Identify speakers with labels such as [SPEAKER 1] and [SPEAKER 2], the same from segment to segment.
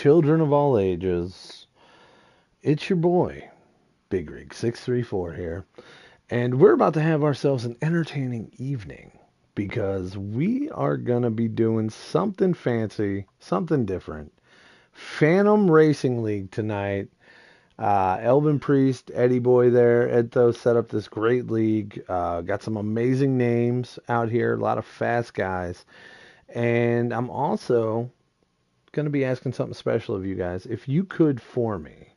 [SPEAKER 1] children of all ages. It's your boy, Big Rig 634 here, and we're about to have ourselves an entertaining evening because we are gonna be doing something fancy, something different. Phantom Racing League tonight. Elvin Priest, Eddie Boy there, Edtho set up this great league. Got some amazing names out here, a lot of fast guys. And I'm also going to be asking something special of you guys. If you could for me,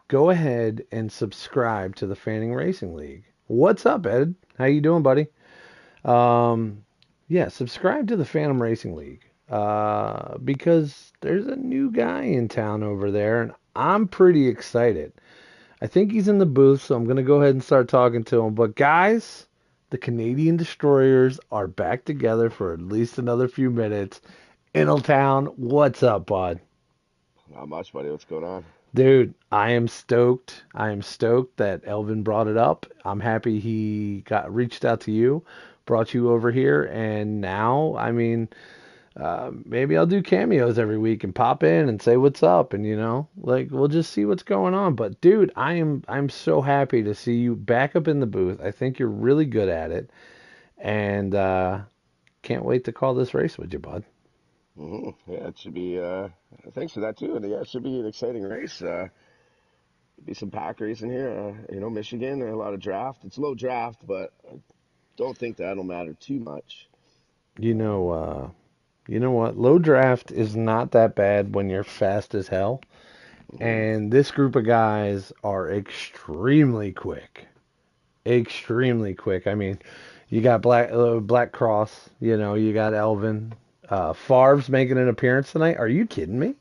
[SPEAKER 1] go ahead and subscribe to the Fanning Racing League. What's up, Ed? How you doing, buddy? Um, yeah, subscribe to the Phantom Racing League because there's a new guy in town over there, and I'm pretty excited. I think he's in the booth, so I'm going to go ahead and start talking to him. But guys, the Canadian Destroyers are back together for at least another few minutes. Inaltown, what's up, bud?
[SPEAKER 2] Not much, buddy. What's going on?
[SPEAKER 1] Dude, I am stoked. I am stoked that Elvin brought it up. I'm happy he got reached out to you, brought you over here, and now, maybe I'll do cameos every week and pop in and say what's up, and like we'll just see what's going on. But dude, I'm so happy to see you back up in the booth. I think you're really good at it, and can't wait to call this race with you, bud.
[SPEAKER 2] Yeah, it should be. Thanks for that too. And yeah, it should be an exciting race. Be some pack racing here. Michigan. A lot of draft. It's low draft, but I don't think that'll matter too much.
[SPEAKER 1] You know, you know what? Low draft is not that bad when you're fast as hell.
[SPEAKER 2] hmm
[SPEAKER 1] And this group of guys are extremely quick. Extremely quick. I mean, you got Black Cross, you got Elvin. Favre's making an appearance tonight. Are you kidding me?
[SPEAKER 2] Yeah,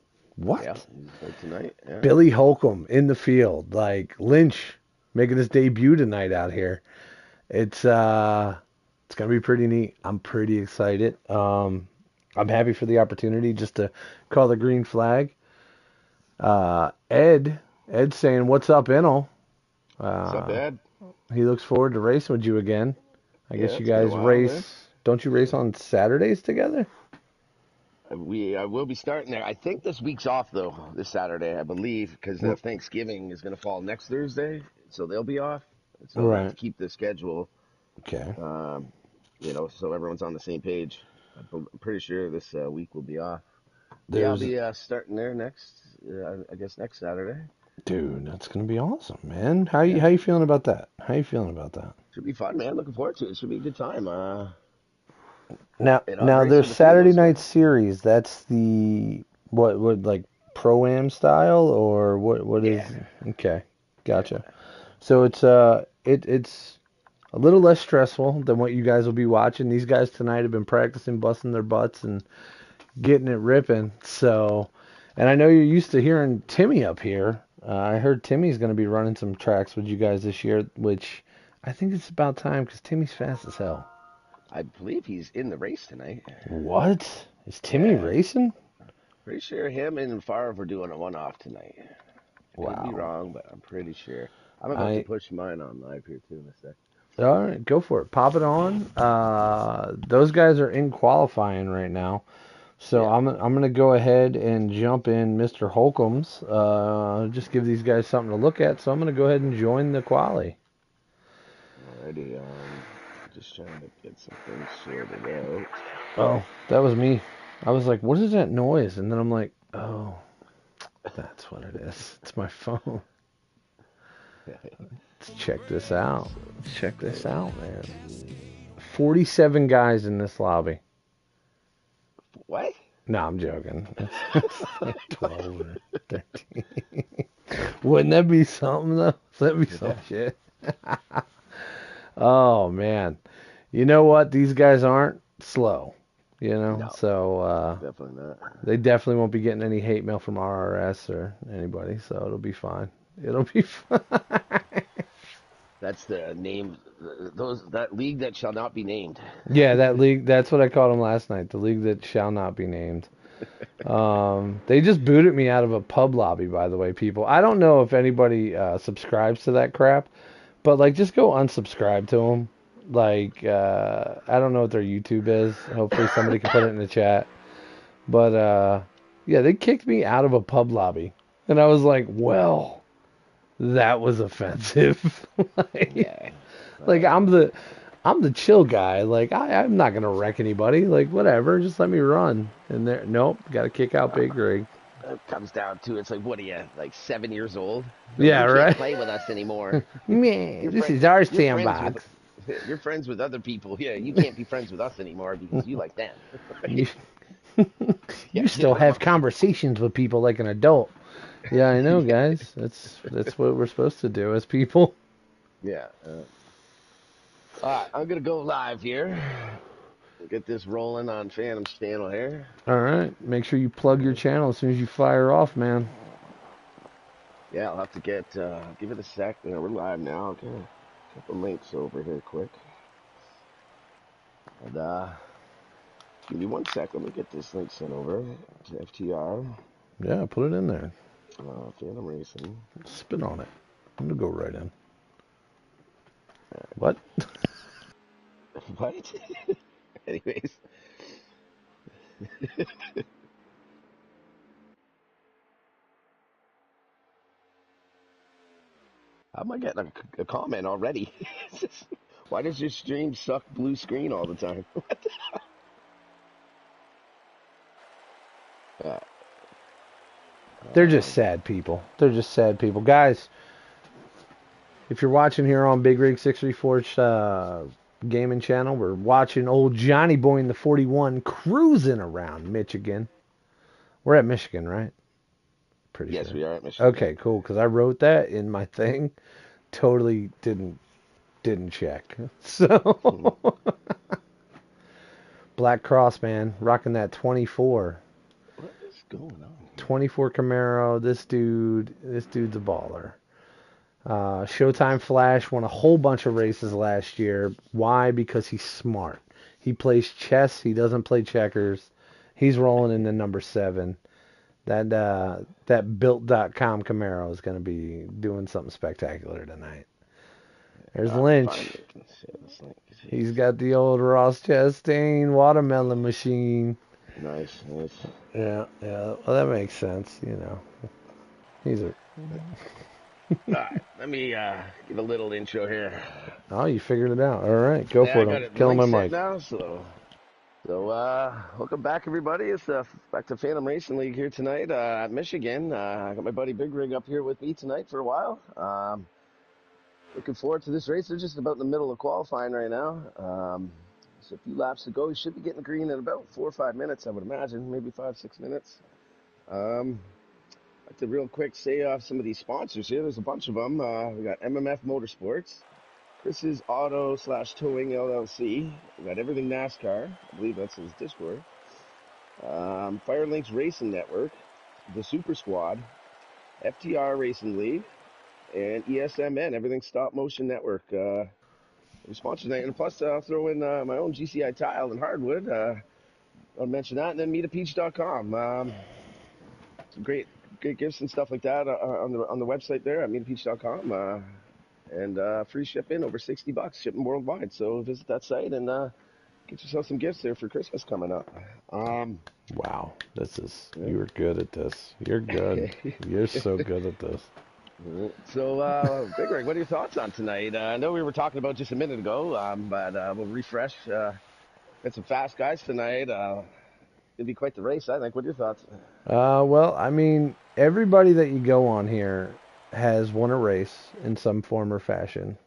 [SPEAKER 1] What?
[SPEAKER 2] he's there tonight. Yeah.
[SPEAKER 1] Billy Holcomb in the field. Like Lynch making his debut tonight out here. It's it's gonna be pretty neat. I'm pretty excited. I'm happy for the opportunity just to call the green flag. Ed's saying, "What's up, Inel?"
[SPEAKER 2] What's up,
[SPEAKER 1] Uh,
[SPEAKER 2] Ed?
[SPEAKER 1] he looks forward to racing with you again. I
[SPEAKER 2] Yeah,
[SPEAKER 1] guess you
[SPEAKER 2] it's been a
[SPEAKER 1] guys
[SPEAKER 2] while, man.
[SPEAKER 1] race. Don't you race on Saturdays together?
[SPEAKER 2] I will be starting there. I think this week's off though. This Saturday, I believe, because Thanksgiving is going to fall next Thursday, so they'll be off. So I have to
[SPEAKER 1] Right.
[SPEAKER 2] keep the schedule.
[SPEAKER 1] Okay.
[SPEAKER 2] Um, so everyone's on the same page. I'm pretty sure this week will be off. Yeah, I'll
[SPEAKER 1] There's,
[SPEAKER 2] be starting there I guess next Saturday.
[SPEAKER 1] dude, that's gonna be awesome, man.
[SPEAKER 2] Yeah,
[SPEAKER 1] How you feeling about that? How you feeling about that?
[SPEAKER 2] should be fun, man. Looking forward to it. Should be a good time.
[SPEAKER 1] Now,
[SPEAKER 2] And I've
[SPEAKER 1] now
[SPEAKER 2] raced
[SPEAKER 1] there's
[SPEAKER 2] with a few of
[SPEAKER 1] Saturday
[SPEAKER 2] those
[SPEAKER 1] night
[SPEAKER 2] guys.
[SPEAKER 1] series. That's the what like pro-am style or what is?
[SPEAKER 2] Yeah,
[SPEAKER 1] Okay, gotcha.
[SPEAKER 2] yeah.
[SPEAKER 1] So it's a little less stressful than what you guys will be watching. These guys tonight have been practicing, busting their butts and getting it ripping. So, and I know you're used to hearing Timmy up here. I heard Timmy's going to be running some tracks with you guys this year, which I think it's about time because Timmy's fast as hell.
[SPEAKER 2] I believe he's in the race tonight.
[SPEAKER 1] What? Is Timmy
[SPEAKER 2] Yeah,
[SPEAKER 1] racing?
[SPEAKER 2] pretty sure him and Favre are doing a one-off tonight. I could be
[SPEAKER 1] Wow.
[SPEAKER 2] wrong, but I'm pretty sure. I'm about to
[SPEAKER 1] I
[SPEAKER 2] push mine on live here too in a sec.
[SPEAKER 1] All right, go for it. Pop it on. Those guys are in qualifying right now. So
[SPEAKER 2] Yeah,
[SPEAKER 1] I'm gonna go ahead and jump in Mr. Holcomb's. Just give these guys something to look at. So I'm gonna go ahead and join the quali.
[SPEAKER 2] alrighty. Just trying to get some things sorted out.
[SPEAKER 1] Oh, that was me. I was like, what is that noise? And then I'm like, oh, that's what it is. It's my phone. Let's check this out.
[SPEAKER 2] So
[SPEAKER 1] Let's check this
[SPEAKER 2] let's
[SPEAKER 1] out, man. 47 guys in this lobby.
[SPEAKER 2] what?
[SPEAKER 1] No, I'm joking. It's like 12 or 13. Wouldn't that be something, though? That'd be some
[SPEAKER 2] Yeah.
[SPEAKER 1] shit. Oh, man. You know what? These guys aren't slow,
[SPEAKER 2] No,
[SPEAKER 1] So
[SPEAKER 2] definitely not.
[SPEAKER 1] they definitely won't be getting any hate mail from RRS or anybody, so it'll be fine. It'll be fine.
[SPEAKER 2] That's the name. That league that shall not be named.
[SPEAKER 1] Yeah, that league, that's what I called them last night. The league that shall not be named. They just booted me out of a pub lobby, by the way, people. I don't know if anybody subscribes to that crap, but like, just go unsubscribe to them. Like, I don't know what their YouTube is. Hopefully, somebody can put it in the chat. But Yeah, they kicked me out of a pub lobby. And I was like, well, that was offensive. like,
[SPEAKER 2] Yeah.
[SPEAKER 1] like I'm the chill guy. Like I'm not gonna wreck anybody. Like whatever, just let me run. And there, nope, got to kick out Big Rig.
[SPEAKER 2] It comes down to it's like, what are you, like 7 years old? No,
[SPEAKER 1] Yeah,
[SPEAKER 2] you can't
[SPEAKER 1] right.
[SPEAKER 2] play with us anymore.
[SPEAKER 1] Man,
[SPEAKER 2] You're
[SPEAKER 1] this
[SPEAKER 2] friend,
[SPEAKER 1] is our
[SPEAKER 2] you're friends with,
[SPEAKER 1] sandbox.
[SPEAKER 2] you're friends with other people. Yeah, you can't be friends with us anymore because you like them.
[SPEAKER 1] You,
[SPEAKER 2] Yeah,
[SPEAKER 1] you
[SPEAKER 2] yeah,
[SPEAKER 1] still have conversations with people like an adult. Yeah, I know, guys. That's what we're supposed to do as people.
[SPEAKER 2] yeah. All right, I'm gonna go live here. Get this rolling on Phantom's channel here.
[SPEAKER 1] All right, make sure you plug your channel as soon as you fire off, man.
[SPEAKER 2] Yeah, I'll have to get give it a sec. Yeah, we're live now. I'll get a couple links over here quick. And give me 1 sec. Let me get this link sent over to FTR.
[SPEAKER 1] Yeah, put it in there.
[SPEAKER 2] Phantom Racing.
[SPEAKER 1] Spin on it. I'm gonna go right in. What?
[SPEAKER 2] What? Anyways. How am I getting a comment already? Why does your stream suck blue screen all the time? uh,
[SPEAKER 1] They're just sad people. They're just sad people, guys. If you're watching here on Big Rig 634's gaming channel, we're watching old Johnny Boy in the 41 cruising around Michigan. We're at Michigan, right? Pretty
[SPEAKER 2] yes,
[SPEAKER 1] sure.
[SPEAKER 2] we are at Michigan.
[SPEAKER 1] Okay, cool. Because I wrote that in my thing. Totally didn't check. So Black Cross, man, rocking that 24.
[SPEAKER 2] What is going on here?
[SPEAKER 1] 24 Camaro. This dude's a baller. Showtime Flash won a whole bunch of races last year. Why? Because he's smart. He plays chess. He doesn't play checkers. He's rolling in the number 7. That built.com Camaro is going to be doing something spectacular tonight. There's Lynch. He's got the old Ross Chastain watermelon machine.
[SPEAKER 2] Nice.
[SPEAKER 1] Yeah. Well, that makes sense, you know. He's a...
[SPEAKER 2] All right, let me give a little intro here.
[SPEAKER 1] Oh, you figured it out. All right, go for
[SPEAKER 2] I
[SPEAKER 1] it.
[SPEAKER 2] got
[SPEAKER 1] I'm
[SPEAKER 2] it.
[SPEAKER 1] killing my
[SPEAKER 2] Link set
[SPEAKER 1] mic.
[SPEAKER 2] now, so welcome back, everybody. It's back to Phantom Racing League here tonight at Michigan. I got my buddy Big Rig up here with me tonight for a while. Looking forward to this race. They're just about in the middle of qualifying right now. So a few laps to go. He should be getting green in about 4 or 5 minutes, I would imagine, maybe 5-6 minutes. I'd like to real quick say off some of these sponsors here. There's a bunch of them. We got MMF Motorsports, Chris's Auto / Towing LLC. We got Everything NASCAR. I believe that's his Discord. Firelinks Racing Network, the Super Squad, FTR Racing League, and ESMN, Everything Stop Motion Network. We sponsor that, and plus I'll throw in my own GCI tile and hardwood. I'll mention that, and then meetapeach.com. Some great gifts and stuff like that on the website there at meetapeach.com. And free shipping over $60, shipping worldwide. So visit that site and get yourself some gifts there for Christmas coming up.
[SPEAKER 1] Wow, you're good at this. You're good. You're so good at this.
[SPEAKER 2] So, Big Rig, what are your thoughts on tonight? I know we were talking about just a minute ago, but we'll refresh. Got some fast guys tonight. It'd be quite the race, I think. What are your thoughts?
[SPEAKER 1] Well, I mean, everybody that you go on here has won a race in some form or fashion.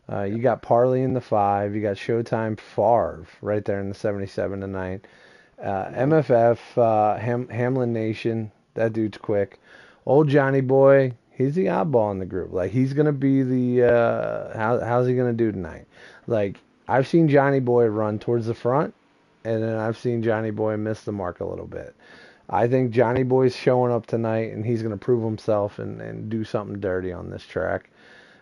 [SPEAKER 1] You got Parley in the 5. You got Showtime Favre right there in the 77 tonight. MFF, Hamlin Nation, that dude's quick. Old Johnny Boy, he's the oddball in the group. Like, he's going to be the, how's he going to do tonight? Like, I've seen Johnny Boy run towards the front, and then I've seen Johnny Boy miss the mark a little bit. I think Johnny Boy's showing up tonight, and he's going to prove himself and do something dirty on this track.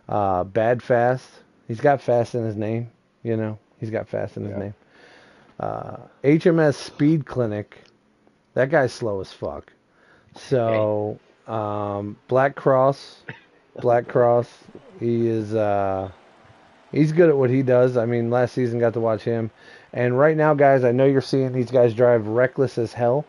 [SPEAKER 1] Bad Fast, he's got fast in his name, you know. He's got fast in his name. HMS Speed Clinic, that guy's slow as fuck. So, Black Cross, he is, he's good at what he does. I mean, last season got to watch him. And right now, guys, I know you're seeing these guys drive reckless as hell.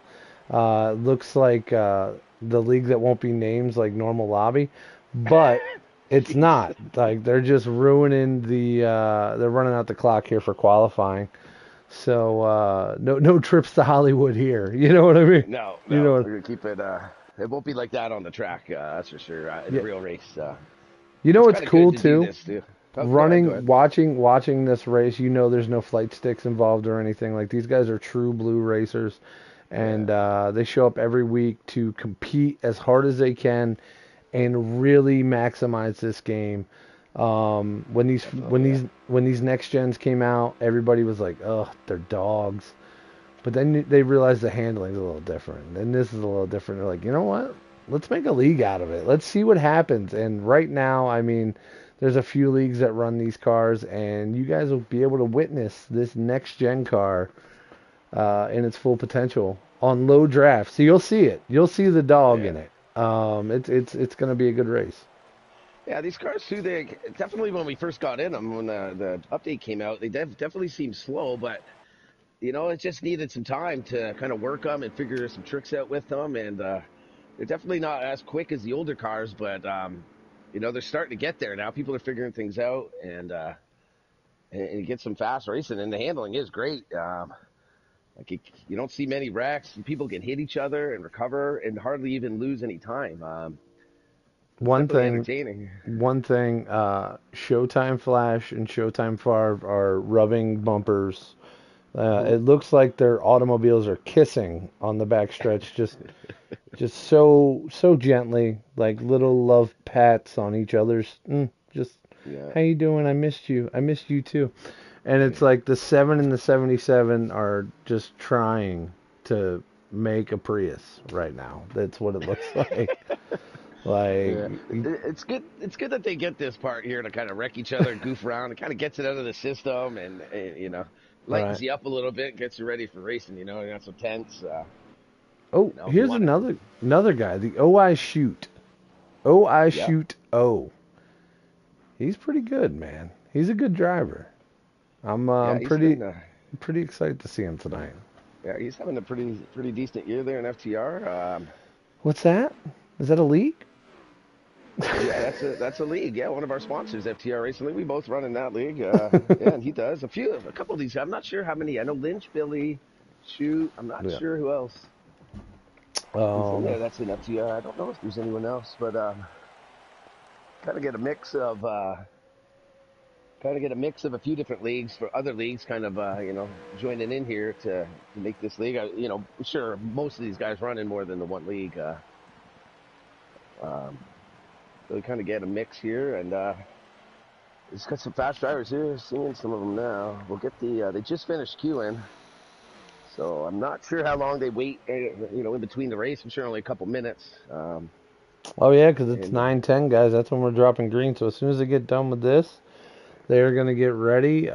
[SPEAKER 1] Looks like the league that won't be named like normal lobby, but it's
[SPEAKER 2] Jeez.
[SPEAKER 1] not. Like they're just ruining the. They're running out the clock here for qualifying. So no trips to Hollywood here. You know what I mean?
[SPEAKER 2] No,
[SPEAKER 1] You
[SPEAKER 2] no,
[SPEAKER 1] know what?
[SPEAKER 2] we're gonna keep it. It won't be like that on the track. That's for sure. In a
[SPEAKER 1] Yeah.
[SPEAKER 2] real race,
[SPEAKER 1] You know
[SPEAKER 2] it's
[SPEAKER 1] what's
[SPEAKER 2] kind of good
[SPEAKER 1] cool
[SPEAKER 2] to do
[SPEAKER 1] too?
[SPEAKER 2] this too. Oh, go ahead, go
[SPEAKER 1] Running,
[SPEAKER 2] ahead.
[SPEAKER 1] watching this race, you know there's no flight sticks involved or anything. Like these guys are true blue racers, and
[SPEAKER 2] Yeah.
[SPEAKER 1] they show up every week to compete as hard as they can and really maximize this game. When these
[SPEAKER 2] Oh yeah.
[SPEAKER 1] when these next gens came out, everybody was like, "Ugh, they're dogs." But then they realized the handling's a little different, and this is a little different. They're like, you know what? Let's make a league out of it. Let's see what happens. And right now, I mean, there's a few leagues that run these cars, and you guys will be able to witness this next gen car in its full potential on low draft. So you'll see it. You'll see the dog in
[SPEAKER 2] Yeah.
[SPEAKER 1] it. It's going to be a good race.
[SPEAKER 2] Yeah, these cars too. They definitely when we first got in them, when the update came out, they definitely seemed slow. But it just needed some time to kind of work them and figure some tricks out with them. And they're definitely not as quick as the older cars, but they're starting to get there now. People are figuring things out, and get some fast racing. And the handling is great. Like you don't see many wrecks. People can hit each other and recover and hardly even lose any time. It's
[SPEAKER 1] One
[SPEAKER 2] definitely
[SPEAKER 1] thing,
[SPEAKER 2] entertaining.
[SPEAKER 1] Showtime Flash and Showtime Favre are rubbing bumpers.
[SPEAKER 2] Hmm.
[SPEAKER 1] It looks like their automobiles are kissing on the backstretch, just so gently, like little love pats on each other's. Just
[SPEAKER 2] Yeah.
[SPEAKER 1] how you doing? I missed you. I missed you too. And it's
[SPEAKER 2] Yeah.
[SPEAKER 1] like the 7 and the 77 are just trying to make a Prius right now. That's what it looks like. Like,
[SPEAKER 2] Yeah, it's good. It's good that they get this part here to kind of wreck each other, goof around. It kind of gets it out of the system, and lightens
[SPEAKER 1] right.
[SPEAKER 2] you up a little bit, gets you ready for racing. You're not so tense.
[SPEAKER 1] Oh,
[SPEAKER 2] If you
[SPEAKER 1] here's
[SPEAKER 2] want it.
[SPEAKER 1] another guy, the OI Shoot. OI
[SPEAKER 2] Yeah,
[SPEAKER 1] Shoot O. He's pretty good, man. He's a good driver.
[SPEAKER 2] yeah.
[SPEAKER 1] I'm
[SPEAKER 2] He's been.
[SPEAKER 1] pretty excited to see him tonight.
[SPEAKER 2] Yeah, he's having a pretty decent year there in FTR.
[SPEAKER 1] What's that? Is that a leak?
[SPEAKER 2] Yeah, that's a league. Yeah, one of our sponsors, FTR Racing League. We both run in that league. Yeah, and he does a couple of these. I'm not sure how many. I know Lynch, Billy, Shoot. I'm not
[SPEAKER 1] Yeah.
[SPEAKER 2] sure who else is in
[SPEAKER 1] Um,
[SPEAKER 2] there. That's in FTR. I don't know if there's anyone else, but kind of get a mix of a few different leagues for other leagues, kind of joining in here to make this league. I'm sure most of these guys run in more than the one league. Um, so we kind of get a mix here, and it's got some fast drivers here. Seeing some of them now. We'll get they just finished queuing, so I'm not sure how long they wait. In between the race. I'm sure only a couple minutes.
[SPEAKER 1] oh yeah, 'cause it's
[SPEAKER 2] And
[SPEAKER 1] 9:10, guys. That's when we're dropping green. So as soon as they get done with this, they're gonna get ready.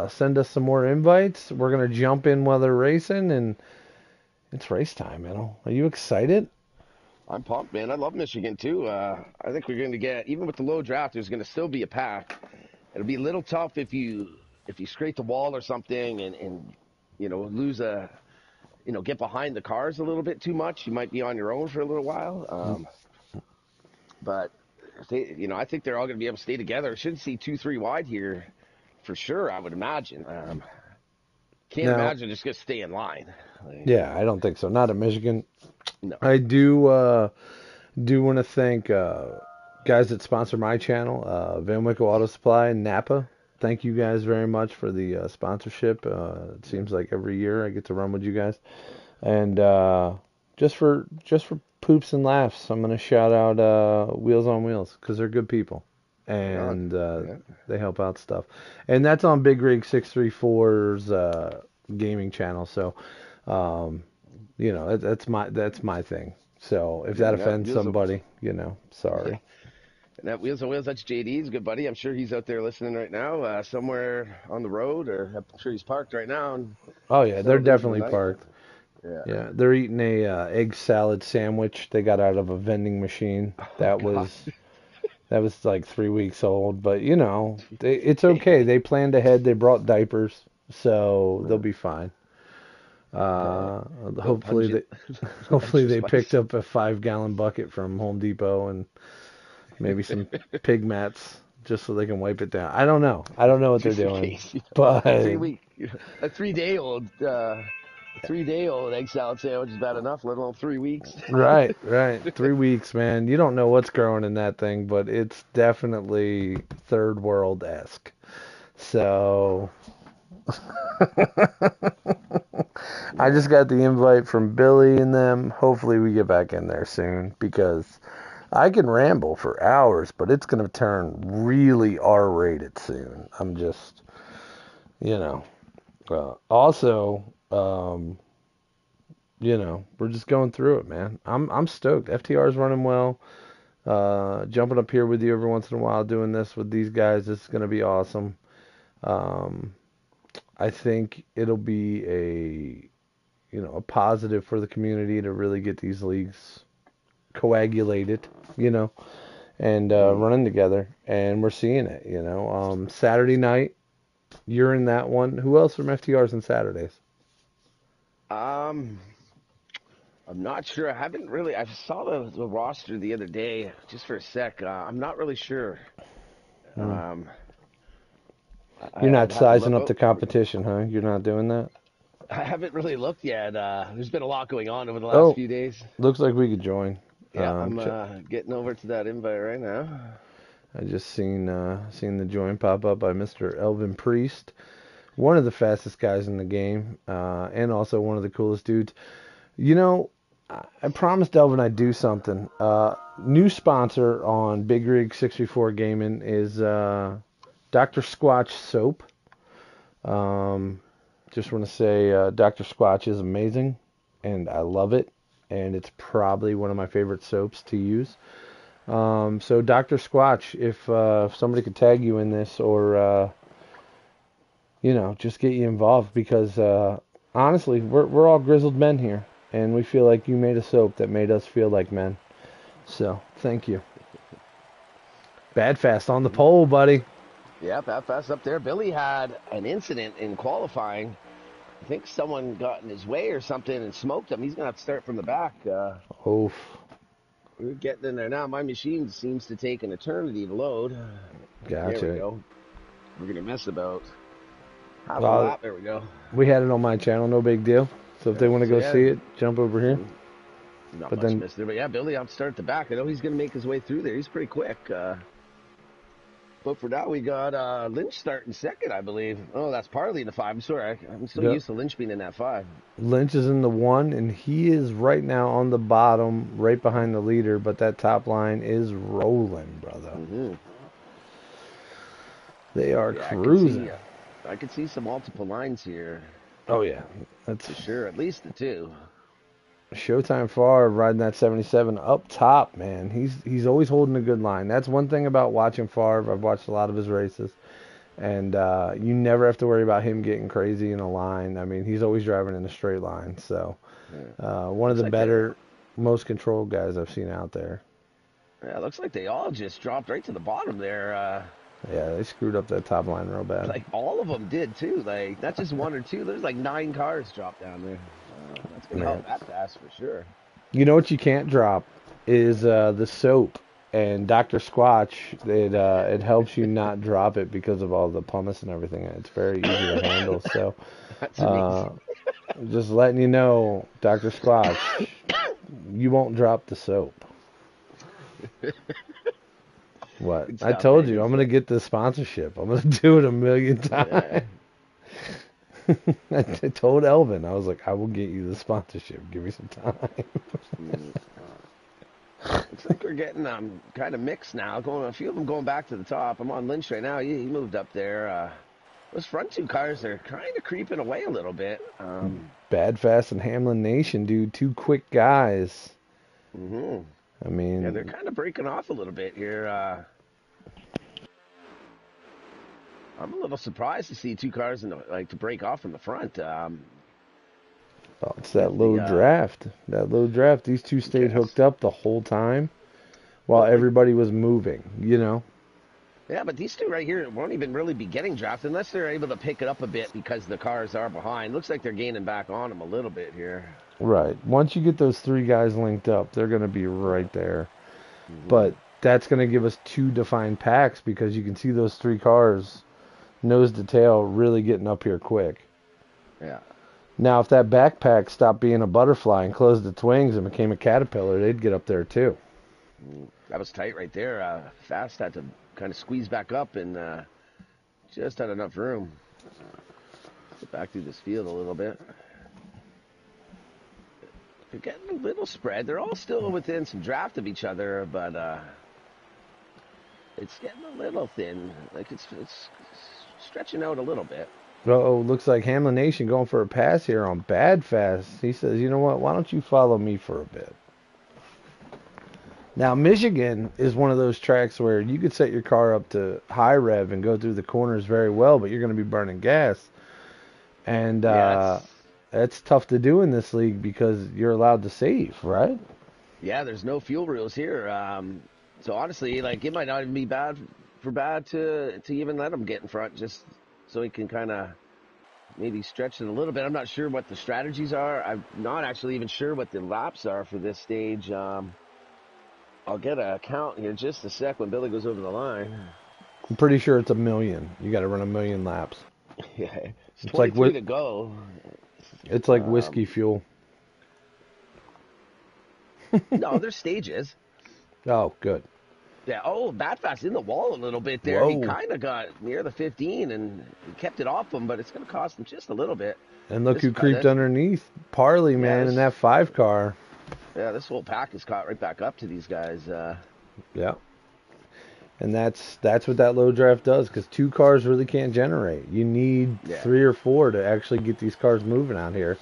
[SPEAKER 1] Send us some more invites. We're gonna jump in while they're racing, and it's race time, man. Are you excited?
[SPEAKER 2] I'm pumped, man. I love Michigan too. I think we're going to get even with the low draft. There's going to still be a pack. It'll be a little tough if you scrape the wall or something and lose get behind the cars a little bit too much. You might be on your own for a little while. But if I think they're all going to be able to stay together. Shouldn't see 2-3 wide here for sure. I would imagine. Can't
[SPEAKER 1] Now,
[SPEAKER 2] imagine just going to stay in line. Like,
[SPEAKER 1] yeah, I don't think so. Not at Michigan.
[SPEAKER 2] no.
[SPEAKER 1] I do want to thank guys that sponsor my channel, Van Wickle Auto Supply and Napa. Thank you guys very much for the sponsorship. It seems like every year I get to run with you guys. And just for poops and laughs, I'm gonna shout out Wheels on Wheels because they're good people
[SPEAKER 2] Yeah.
[SPEAKER 1] and
[SPEAKER 2] Yeah.
[SPEAKER 1] they help out stuff. And that's on Big Rig 634's gaming channel. So um, that's my thing. So if that
[SPEAKER 2] And that
[SPEAKER 1] offends
[SPEAKER 2] wheels of
[SPEAKER 1] somebody,
[SPEAKER 2] yeah.
[SPEAKER 1] sorry.
[SPEAKER 2] And that Wheels on Wheels, that's JD's good buddy. I'm sure he's out there listening right now, somewhere on the road, or I'm sure he's parked right now and
[SPEAKER 1] Oh yeah, they're
[SPEAKER 2] settled in for the
[SPEAKER 1] definitely
[SPEAKER 2] night.
[SPEAKER 1] parked.
[SPEAKER 2] Yeah.
[SPEAKER 1] Yeah, they're eating a egg salad sandwich they got out of a vending machine.
[SPEAKER 2] Oh God.
[SPEAKER 1] That was like 3 weeks old, but it's okay. They planned ahead. They brought diapers, so they'll be fine.
[SPEAKER 2] Uh,
[SPEAKER 1] Uh,
[SPEAKER 2] no
[SPEAKER 1] hopefully
[SPEAKER 2] pungent,
[SPEAKER 1] they,
[SPEAKER 2] no
[SPEAKER 1] hopefully
[SPEAKER 2] extra
[SPEAKER 1] they picked
[SPEAKER 2] spice.
[SPEAKER 1] up a 5-gallon bucket from Home Depot and maybe some pig mats just so they can wipe it down. I don't know. I don't know what they're
[SPEAKER 2] Just in
[SPEAKER 1] doing,
[SPEAKER 2] case, a
[SPEAKER 1] but
[SPEAKER 2] 3 week, a 3 day old, a 3 day old egg salad sandwich is bad enough, let alone 3 weeks.
[SPEAKER 1] right, right. 3 weeks, man. You don't know what's growing in that thing, but it's definitely third world esque. So I just
[SPEAKER 2] Yeah.
[SPEAKER 1] got the invite from Billy and them. Hopefully we get back in there soon because I can ramble for hours, but it's going to turn really R-rated soon. I'm just, you know. Also, we're just going through it, man. I'm stoked. FTR's running well. Jumping up here with you every once in a while, doing this with these guys, this is going to be awesome. Um, I think it'll be a positive for the community to really get these leagues coagulated, you know, and
[SPEAKER 2] Mm.
[SPEAKER 1] running together. And we're seeing it, Saturday night, you're in that one. Who else from FTRs on Saturdays?
[SPEAKER 2] Um, I'm not sure. I haven't really. I saw the roster the other day just for a sec. I'm not really sure.
[SPEAKER 1] Hmm.
[SPEAKER 2] Um,
[SPEAKER 1] You're not
[SPEAKER 2] I'd have to
[SPEAKER 1] sizing
[SPEAKER 2] look.
[SPEAKER 1] up the
[SPEAKER 2] Oh, there we go.
[SPEAKER 1] competition, huh? You're not doing that?
[SPEAKER 2] I haven't really looked yet. There's been a lot going on over the last
[SPEAKER 1] Oh,
[SPEAKER 2] few days.
[SPEAKER 1] looks like we could join.
[SPEAKER 2] Yeah, I'm
[SPEAKER 1] Check.
[SPEAKER 2] getting over to that invite right now.
[SPEAKER 1] I just seen the join pop up by Mr. Elvin Priest, one of the fastest guys in the game, and also one of the coolest dudes. You know, I promised Elvin I'd do something. New sponsor on Big Rig 64 Gaming is Dr. Squatch Soap. Um, just want to say Dr. Squatch is amazing, and I love it, and it's probably one of my favorite soaps to use. So Dr. Squatch, if somebody could tag you in this or just get you involved because honestly, we're all grizzled men here, and we feel like you made a soap that made us feel like men. So thank you. Bad fast on the
[SPEAKER 2] Mhm.
[SPEAKER 1] pole, buddy.
[SPEAKER 2] Yeah, Pat Fast up there. Billy had an incident in qualifying. I think someone got in his way or something and smoked him. He's gonna have to start from the back.
[SPEAKER 1] Oof.
[SPEAKER 2] We're getting in there now. My machine seems to take an eternity to load. There we
[SPEAKER 1] Gotcha.
[SPEAKER 2] go. We're gonna miss about half a
[SPEAKER 1] Well,
[SPEAKER 2] lap. There we go.
[SPEAKER 1] we had it on my channel, no big deal. So if they
[SPEAKER 2] Yeah,
[SPEAKER 1] want to
[SPEAKER 2] so
[SPEAKER 1] go
[SPEAKER 2] yeah,
[SPEAKER 1] see it, jump over here.
[SPEAKER 2] not
[SPEAKER 1] But
[SPEAKER 2] much
[SPEAKER 1] then,
[SPEAKER 2] missed there. But yeah, Billy, I'll start at the back. I know he's gonna make his way through there. He's pretty quick. But for now, we got Lynch starting second, I believe. Oh, that's Parley in the five. I'm sorry, I'm so
[SPEAKER 1] yep.
[SPEAKER 2] used to Lynch being in that five.
[SPEAKER 1] Lynch is in the one, and he is right now on the bottom, right behind the leader. But that top line is rolling, brother.
[SPEAKER 2] Mm-hmm.
[SPEAKER 1] They are
[SPEAKER 2] Yeah,
[SPEAKER 1] cruising.
[SPEAKER 2] I could see some multiple lines here
[SPEAKER 1] Oh yeah, that's
[SPEAKER 2] for sure. At least the two.
[SPEAKER 1] Showtime Far riding that 77 up top, man. He's always holding a good line. That's one thing about watching Favre. I've watched a lot of his races, and you never have to worry about him getting crazy in a line. I mean, he's always driving in a straight line. So
[SPEAKER 2] Yeah.
[SPEAKER 1] one of
[SPEAKER 2] Looks
[SPEAKER 1] the
[SPEAKER 2] like they,
[SPEAKER 1] better, most controlled guys I've seen out there.
[SPEAKER 2] yeah, looks like they all just dropped right to the bottom there.
[SPEAKER 1] Yeah, they screwed up that top line real bad.
[SPEAKER 2] Like all of them did too. Like not just one or two. There's like 9 cars dropped down there. That's gonna
[SPEAKER 1] Man,
[SPEAKER 2] help that fast for sure.
[SPEAKER 1] you know what you can't drop is the soap and Dr. Squatch. It helps you not drop it because of all the pumice and everything. It's very easy to handle. So
[SPEAKER 2] That's
[SPEAKER 1] uh,
[SPEAKER 2] amazing.
[SPEAKER 1] just letting you know, Dr. Squatch, you won't drop the soap. What?
[SPEAKER 2] Good
[SPEAKER 1] I
[SPEAKER 2] stuff, man.
[SPEAKER 1] told you,
[SPEAKER 2] Good
[SPEAKER 1] I'm gonna
[SPEAKER 2] stuff.
[SPEAKER 1] get the sponsorship. I'm gonna do it a million times.
[SPEAKER 2] Yeah.
[SPEAKER 1] I told Elvin, I was like, I will get you the sponsorship. Give me some time.
[SPEAKER 2] Mm. Looks like we're getting kind of mixed now. Going a few of them going back to the top. I'm on Lynch right now. He moved up there. Those front 2 cars are kind of creeping away a little bit.
[SPEAKER 1] Bad Fast and Hamlin Nation, dude. Two quick guys.
[SPEAKER 2] Hmm.
[SPEAKER 1] I
[SPEAKER 2] Yeah, they're
[SPEAKER 1] mean,
[SPEAKER 2] kind of breaking off a little bit here. I'm a little surprised to see 2 cars to break off in the front.
[SPEAKER 1] oh, it's that
[SPEAKER 2] With
[SPEAKER 1] low
[SPEAKER 2] the
[SPEAKER 1] draft. That low draft. These two stayed
[SPEAKER 2] yes,
[SPEAKER 1] hooked up the whole time while
[SPEAKER 2] well,
[SPEAKER 1] everybody was moving, you know?
[SPEAKER 2] Yeah, but these two right here won't even really be getting drafted unless they're able to pick it up a bit because the cars are behind. Looks like they're gaining back on them a little bit here.
[SPEAKER 1] Right. Once you get those three guys linked up, they're going to be right there.
[SPEAKER 2] Hmm.
[SPEAKER 1] But that's going to give us two defined packs because you can see those three cars, nose to tail, really getting up here quick.
[SPEAKER 2] Yeah.
[SPEAKER 1] Now, if that backpack stopped being a butterfly and closed its wings and became a caterpillar, they'd get up there too.
[SPEAKER 2] That was tight right there. Fast had to kind of squeeze back up and just had enough room. Get back through this field a little bit. They're getting a little spread. They're all still within some draft of each other, but it's getting a little thin. Like it's stretching out a little bit.
[SPEAKER 1] Oh, looks like Hamlin Nation going for a pass here on Bad Fast. He says, you know what, why don't you follow me for a bit? Now, Michigan is one of those tracks where you could set your car up to high rev and go through the corners very well, but you're going to be burning gas. And
[SPEAKER 2] Yeah,
[SPEAKER 1] that's tough to do in this league because you're allowed to save, right?
[SPEAKER 2] there's no fuel rules here. So honestly, like it might not even be bad to even let him get in front, just so he can kind of maybe stretch it a little bit. I'm not sure what the strategies are. I'm not actually even sure what the laps are for this stage. I'll get a count here just a sec when Billy goes over the line.
[SPEAKER 1] I'm pretty sure it's 1,000,000. You got to run 1,000,000 laps.
[SPEAKER 2] Yeah, it's
[SPEAKER 1] It's like
[SPEAKER 2] 23 to go.
[SPEAKER 1] it's like whiskey fuel.
[SPEAKER 2] No, there's stages.
[SPEAKER 1] Oh, good.
[SPEAKER 2] Yeah. Oh, Batfast in the wall a little bit there. He
[SPEAKER 1] Whoa.
[SPEAKER 2] kind of got near the 15 and he kept it off him, but it's going to cost him just a little bit.
[SPEAKER 1] And look
[SPEAKER 2] This
[SPEAKER 1] who creeped
[SPEAKER 2] this
[SPEAKER 1] underneath. Parley,
[SPEAKER 2] yeah
[SPEAKER 1] man, in
[SPEAKER 2] this
[SPEAKER 1] that 5 car.
[SPEAKER 2] yeah this whole pack is caught right back up to these guys.
[SPEAKER 1] Yeah. And that's what that low draft does because 2 cars really can't generate. You need
[SPEAKER 2] Yeah.
[SPEAKER 1] 3 or 4 to actually get these cars moving out here.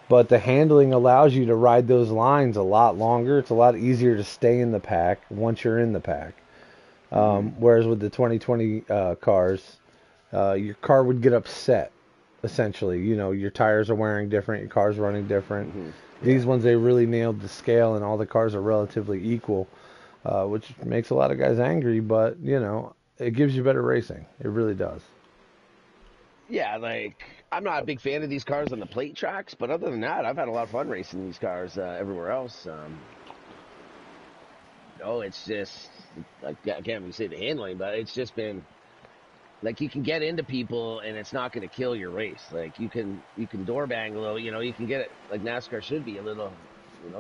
[SPEAKER 1] But the handling allows you to ride those lines a lot longer. It's a lot easier to stay in the pack once you're in the pack. Whereas with the 2020 cars, your car would get upset, essentially. You know, your tires are wearing different, your car's running different.
[SPEAKER 2] Hmm.
[SPEAKER 1] These
[SPEAKER 2] Yeah.
[SPEAKER 1] ones, they really nailed the scale, and all the cars are relatively equal, which makes a lot of guys angry, but, you know, it gives you better racing. It really does.
[SPEAKER 2] Yeah, like I'm not a big fan of these cars on the plate tracks, but other than that, I've had a lot of fun racing these cars everywhere else. No, it's just like again we say the handling, but it's just been like you can get into people and it's not going to kill your race. Like you can door bang a little, you can get it like NASCAR should be a little,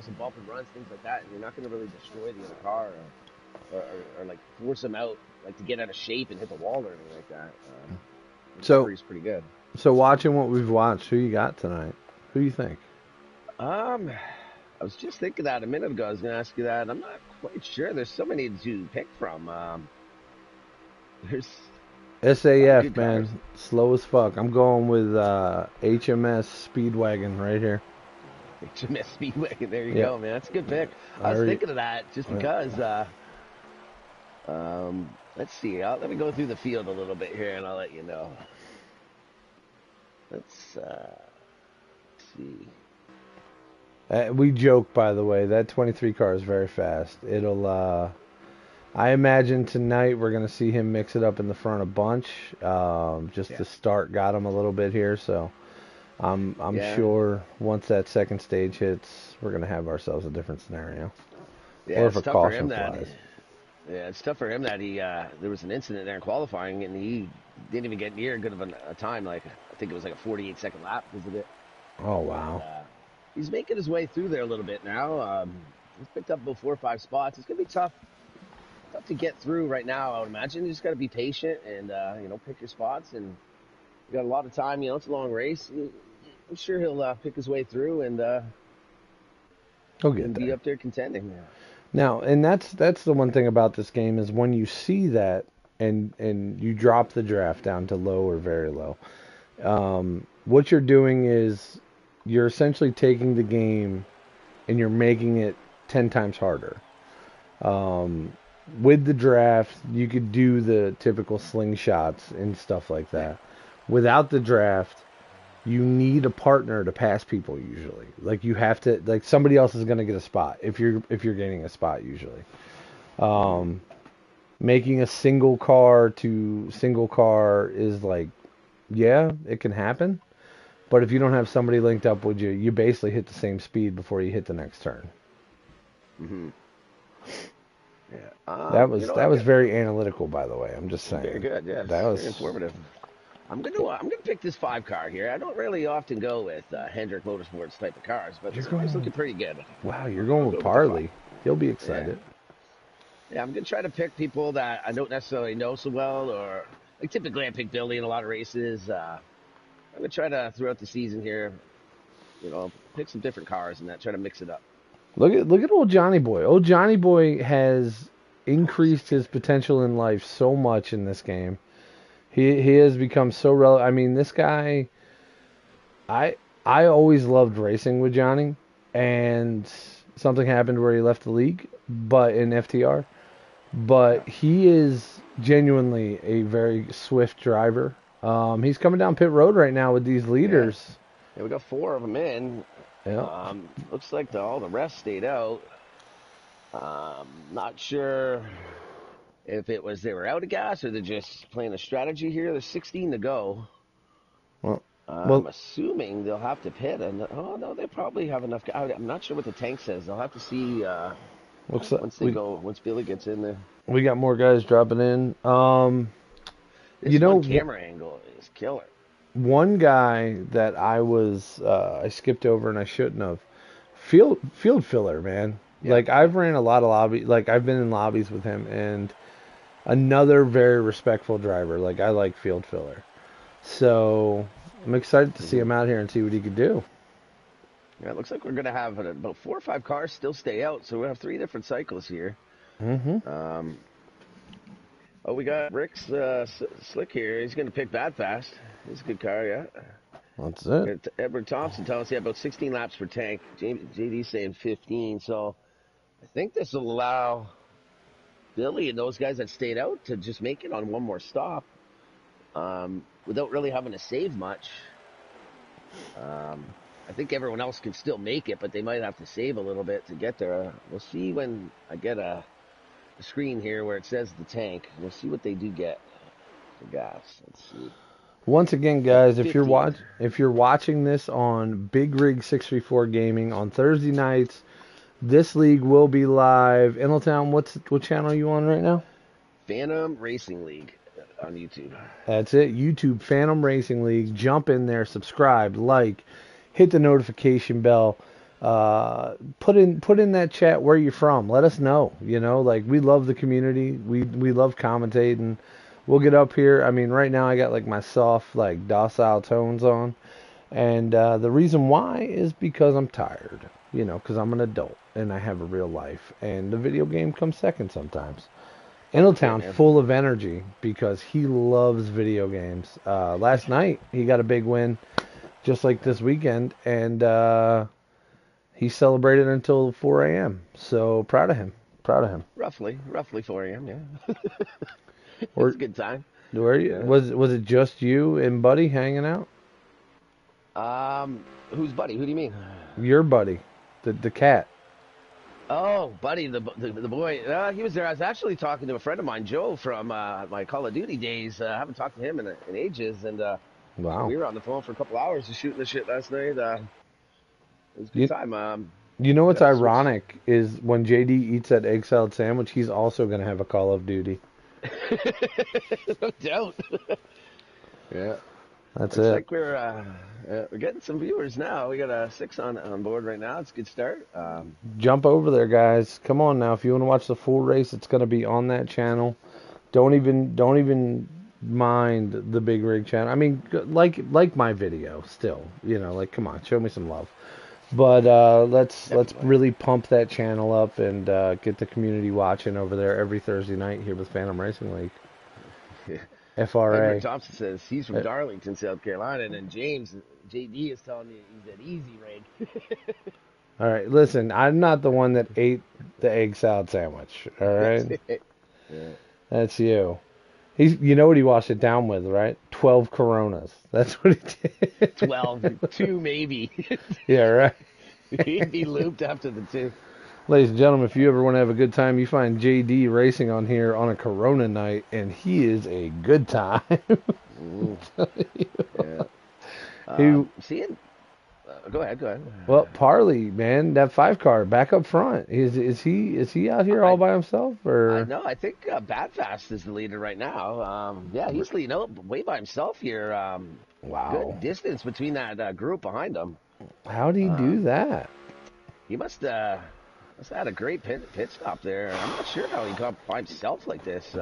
[SPEAKER 2] some bump and runs, things like that, and you're not going to really destroy the other car or like force them out like to get out of shape and hit the wall or anything like that.
[SPEAKER 1] So,
[SPEAKER 2] Recovery's pretty good.
[SPEAKER 1] so watching what we've watched, who you got tonight? Who do you think?
[SPEAKER 2] Um, I was just thinking that a minute ago. I was going to ask you that. I'm not quite sure. There's so many to pick from. There's a lot of
[SPEAKER 1] SAF,
[SPEAKER 2] good cars.
[SPEAKER 1] man, slow as fuck. I'm going with HMS Speedwagon right here.
[SPEAKER 2] HMS Speedway. There you
[SPEAKER 1] Yep.
[SPEAKER 2] go, man. That's a good pick.
[SPEAKER 1] I
[SPEAKER 2] I was
[SPEAKER 1] already,
[SPEAKER 2] thinking of that just because. Let's see. Let me go through the field a little bit here, and I'll let you know. Let's see.
[SPEAKER 1] we joke, by the way, that 23 car is very fast. I imagine tonight we're going to see him mix it up in the front a bunch. Just
[SPEAKER 2] Yeah.
[SPEAKER 1] the start got him a little bit here, so I'm
[SPEAKER 2] Yeah.
[SPEAKER 1] sure once that second stage hits, we're going to have ourselves a different scenario.
[SPEAKER 2] Yeah,
[SPEAKER 1] Or if
[SPEAKER 2] it's
[SPEAKER 1] a
[SPEAKER 2] tough for
[SPEAKER 1] caution
[SPEAKER 2] him that.
[SPEAKER 1] flies.
[SPEAKER 2] Yeah, it's tough for him that he there was an incident there in qualifying and he didn't even get near good of a time. Like I think it was like a 48-second lap because of it.
[SPEAKER 1] Oh,
[SPEAKER 2] And
[SPEAKER 1] wow.
[SPEAKER 2] he's making his way through there a little bit now. He's picked up about 4 or 5 spots. It's gonna be tough to get through right now. I would imagine you just got to be patient and pick your spots. And you got a lot of time. It's a long race. I'm sure he'll pick his way through
[SPEAKER 1] He'll get
[SPEAKER 2] and be
[SPEAKER 1] there.
[SPEAKER 2] up there contending.
[SPEAKER 1] Now, and that's the one thing about this game is when you see that and you drop the draft down to low or very low, what you're doing is you're essentially taking the game and you're making it 10 times harder. With the draft, you could do the typical slingshots and stuff like that. Without the draft, you need a partner to pass people usually. Like you have to, like somebody else is going to get a spot if you're gaining a spot usually. Making a single car to single car is like, yeah, it can happen. But if you don't have somebody linked up with you, you basically hit the same speed before you hit the next turn.
[SPEAKER 2] Hmm. Yeah.
[SPEAKER 1] That was very analytical, by the way. I'm just
[SPEAKER 2] Very
[SPEAKER 1] saying.
[SPEAKER 2] good. Yes,
[SPEAKER 1] That
[SPEAKER 2] very
[SPEAKER 1] was
[SPEAKER 2] informative. I'm gonna pick this 5 car here. I don't really often go with Hendrick Motorsports type of cars, but
[SPEAKER 1] you're
[SPEAKER 2] this car's
[SPEAKER 1] going.
[SPEAKER 2] looking pretty good.
[SPEAKER 1] Wow, you're
[SPEAKER 2] I'll
[SPEAKER 1] going with
[SPEAKER 2] go with the 5.
[SPEAKER 1] Parley. He'll be
[SPEAKER 2] Yeah,
[SPEAKER 1] excited.
[SPEAKER 2] yeah. I'm gonna try to pick people that I don't necessarily know so well, or like typically I pick Billy in a lot of races. I'm gonna try to throughout the season here, pick some different cars and that try to mix it up.
[SPEAKER 1] Look at old Johnny Boy. Old Johnny Boy has increased his potential in life so much in this game. He has become so relevant. I mean, this guy. I I always loved racing with Johnny, and something happened where he left the league, but in FTR.
[SPEAKER 2] Yeah,
[SPEAKER 1] But he is genuinely a very swift driver. He's coming down pit road right now with these
[SPEAKER 2] yeah,
[SPEAKER 1] leaders.
[SPEAKER 2] yeah. We got 4 of them in.
[SPEAKER 1] Yeah.
[SPEAKER 2] Looks like all the rest stayed out. Not sure if it was they were out of gas or they're just playing a strategy here. There's 16 to go.
[SPEAKER 1] Well,
[SPEAKER 2] I'm
[SPEAKER 1] well,
[SPEAKER 2] assuming they'll have to pit, and oh no, they probably have enough. I'm not sure what the tank says. They'll have to see
[SPEAKER 1] looks like
[SPEAKER 2] once Billy gets in there.
[SPEAKER 1] we got more guys dropping in. You
[SPEAKER 2] This one
[SPEAKER 1] know,
[SPEAKER 2] camera angle is killer.
[SPEAKER 1] one guy that I skipped over and I shouldn't have. Field filler, man.
[SPEAKER 2] Yeah,
[SPEAKER 1] Like I've ran a lot of like I've been in lobbies with him, and another very respectful driver. Like I like field filler. So I'm excited to see
[SPEAKER 2] hmm
[SPEAKER 1] him out here and see what he could do.
[SPEAKER 2] yeah. It looks like we're gonna have about 4 or 5 cars still stay out, so we have 3 different cycles here.
[SPEAKER 1] Hmm.
[SPEAKER 2] Um, oh, we got Rick's slick here. He's gonna pick Bad Fast. He's a good car, yeah.
[SPEAKER 1] That's it.
[SPEAKER 2] Edward Thompson telling us he had about 16 laps per tank. JD saying 15. So I think this will allow Billy and those guys that stayed out to just make it on one more stop without really having to save much. I think everyone else can still make it, but they might have to save a little bit to get there. We'll see when I get a screen here where it says the tank. We'll see what they do get for gas. Let's see.
[SPEAKER 1] Once again,
[SPEAKER 2] Yep,
[SPEAKER 1] guys,
[SPEAKER 2] 15.
[SPEAKER 1] if you're watching this on Big Rig 634 Gaming on Thursday nights, this league will be live. Ingletown, what channel are you on right now?
[SPEAKER 2] Phantom Racing League on YouTube.
[SPEAKER 1] That's it. YouTube Phantom Racing League. Jump in there, subscribe, like, hit the notification bell. Put in that chat where you're from. Let us know. You know, like we love the community. We love commentating. We'll get up here. I mean, right now I got like my soft, like docile tones on, and the reason why is because I'm tired. You know, because I'm an adult and I have a real life, and the video game comes second sometimes.
[SPEAKER 2] Yeah,
[SPEAKER 1] Ingletown
[SPEAKER 2] man.
[SPEAKER 1] full of energy because he loves video games. Last night he got a big win, just like this weekend, and he celebrated until 4 a.m. So proud of him. Proud of him.
[SPEAKER 2] Roughly 4 a.m. Yeah,
[SPEAKER 1] Or
[SPEAKER 2] it's a good time.
[SPEAKER 1] where you,
[SPEAKER 2] Yeah.
[SPEAKER 1] was it just you and Buddy hanging out?
[SPEAKER 2] Who's Buddy? Who do you mean?
[SPEAKER 1] Your buddy, the cat.
[SPEAKER 2] Oh, Buddy, the boy. He was there. I was actually talking to a friend of mine, Joe, from my Call of Duty days. I haven't talked to him in ages, and
[SPEAKER 1] Wow.
[SPEAKER 2] we were on the phone for a couple hours just shooting the shit last night. It was a good
[SPEAKER 1] You
[SPEAKER 2] time.
[SPEAKER 1] you know what's
[SPEAKER 2] Got to switch.
[SPEAKER 1] ironic is when JD eats that egg salad sandwich, he's also gonna have a Call of Duty.
[SPEAKER 2] No doubt. Yeah.
[SPEAKER 1] That's
[SPEAKER 2] Looks
[SPEAKER 1] it.
[SPEAKER 2] like we're getting some viewers now. We got a 6 on board right now. It's a good start.
[SPEAKER 1] Jump over there, guys. Come on now. If you want to watch the full race, it's gonna be on that channel. Don't even mind the Big Rig channel. I mean, like my video still. You know, like come on, show me some love. But let's
[SPEAKER 2] Definitely.
[SPEAKER 1] really pump that channel up and get the community watching over there every Thursday night here with Phantom Racing League.
[SPEAKER 2] Edward
[SPEAKER 1] FRA.
[SPEAKER 2] Thompson says he's from
[SPEAKER 1] Uh,
[SPEAKER 2] Darlington, South Carolina, and then James JD is telling me he's at Easy Rig.
[SPEAKER 1] All right, listen, I'm not the one that ate the egg salad sandwich. All
[SPEAKER 2] That's
[SPEAKER 1] right,
[SPEAKER 2] it. Yeah.
[SPEAKER 1] that's you. You know what he washed it down with, right? 12 Coronas. That's what he did.
[SPEAKER 2] 12, 2 maybe.
[SPEAKER 1] Yeah, right.
[SPEAKER 2] He'd be looped after the 2.
[SPEAKER 1] Ladies and gentlemen, if you ever want to have a good time, you find JD racing on here on a Corona night, and he is a good time.
[SPEAKER 2] Mm, yeah.
[SPEAKER 1] he,
[SPEAKER 2] Seeing. Go ahead. Go ahead.
[SPEAKER 1] well, Parley, man, that 5 car back up front. Is he out here all
[SPEAKER 2] I
[SPEAKER 1] by himself
[SPEAKER 2] I
[SPEAKER 1] or?
[SPEAKER 2] know. I think Bad Fast is the leader right now. Yeah, he's leading out way by himself here.
[SPEAKER 1] Wow,
[SPEAKER 2] Good distance between that group behind him.
[SPEAKER 1] how'd he do
[SPEAKER 2] Um,
[SPEAKER 1] that?
[SPEAKER 2] he must have had a great pit stop there. I'm not sure how he got by himself like this.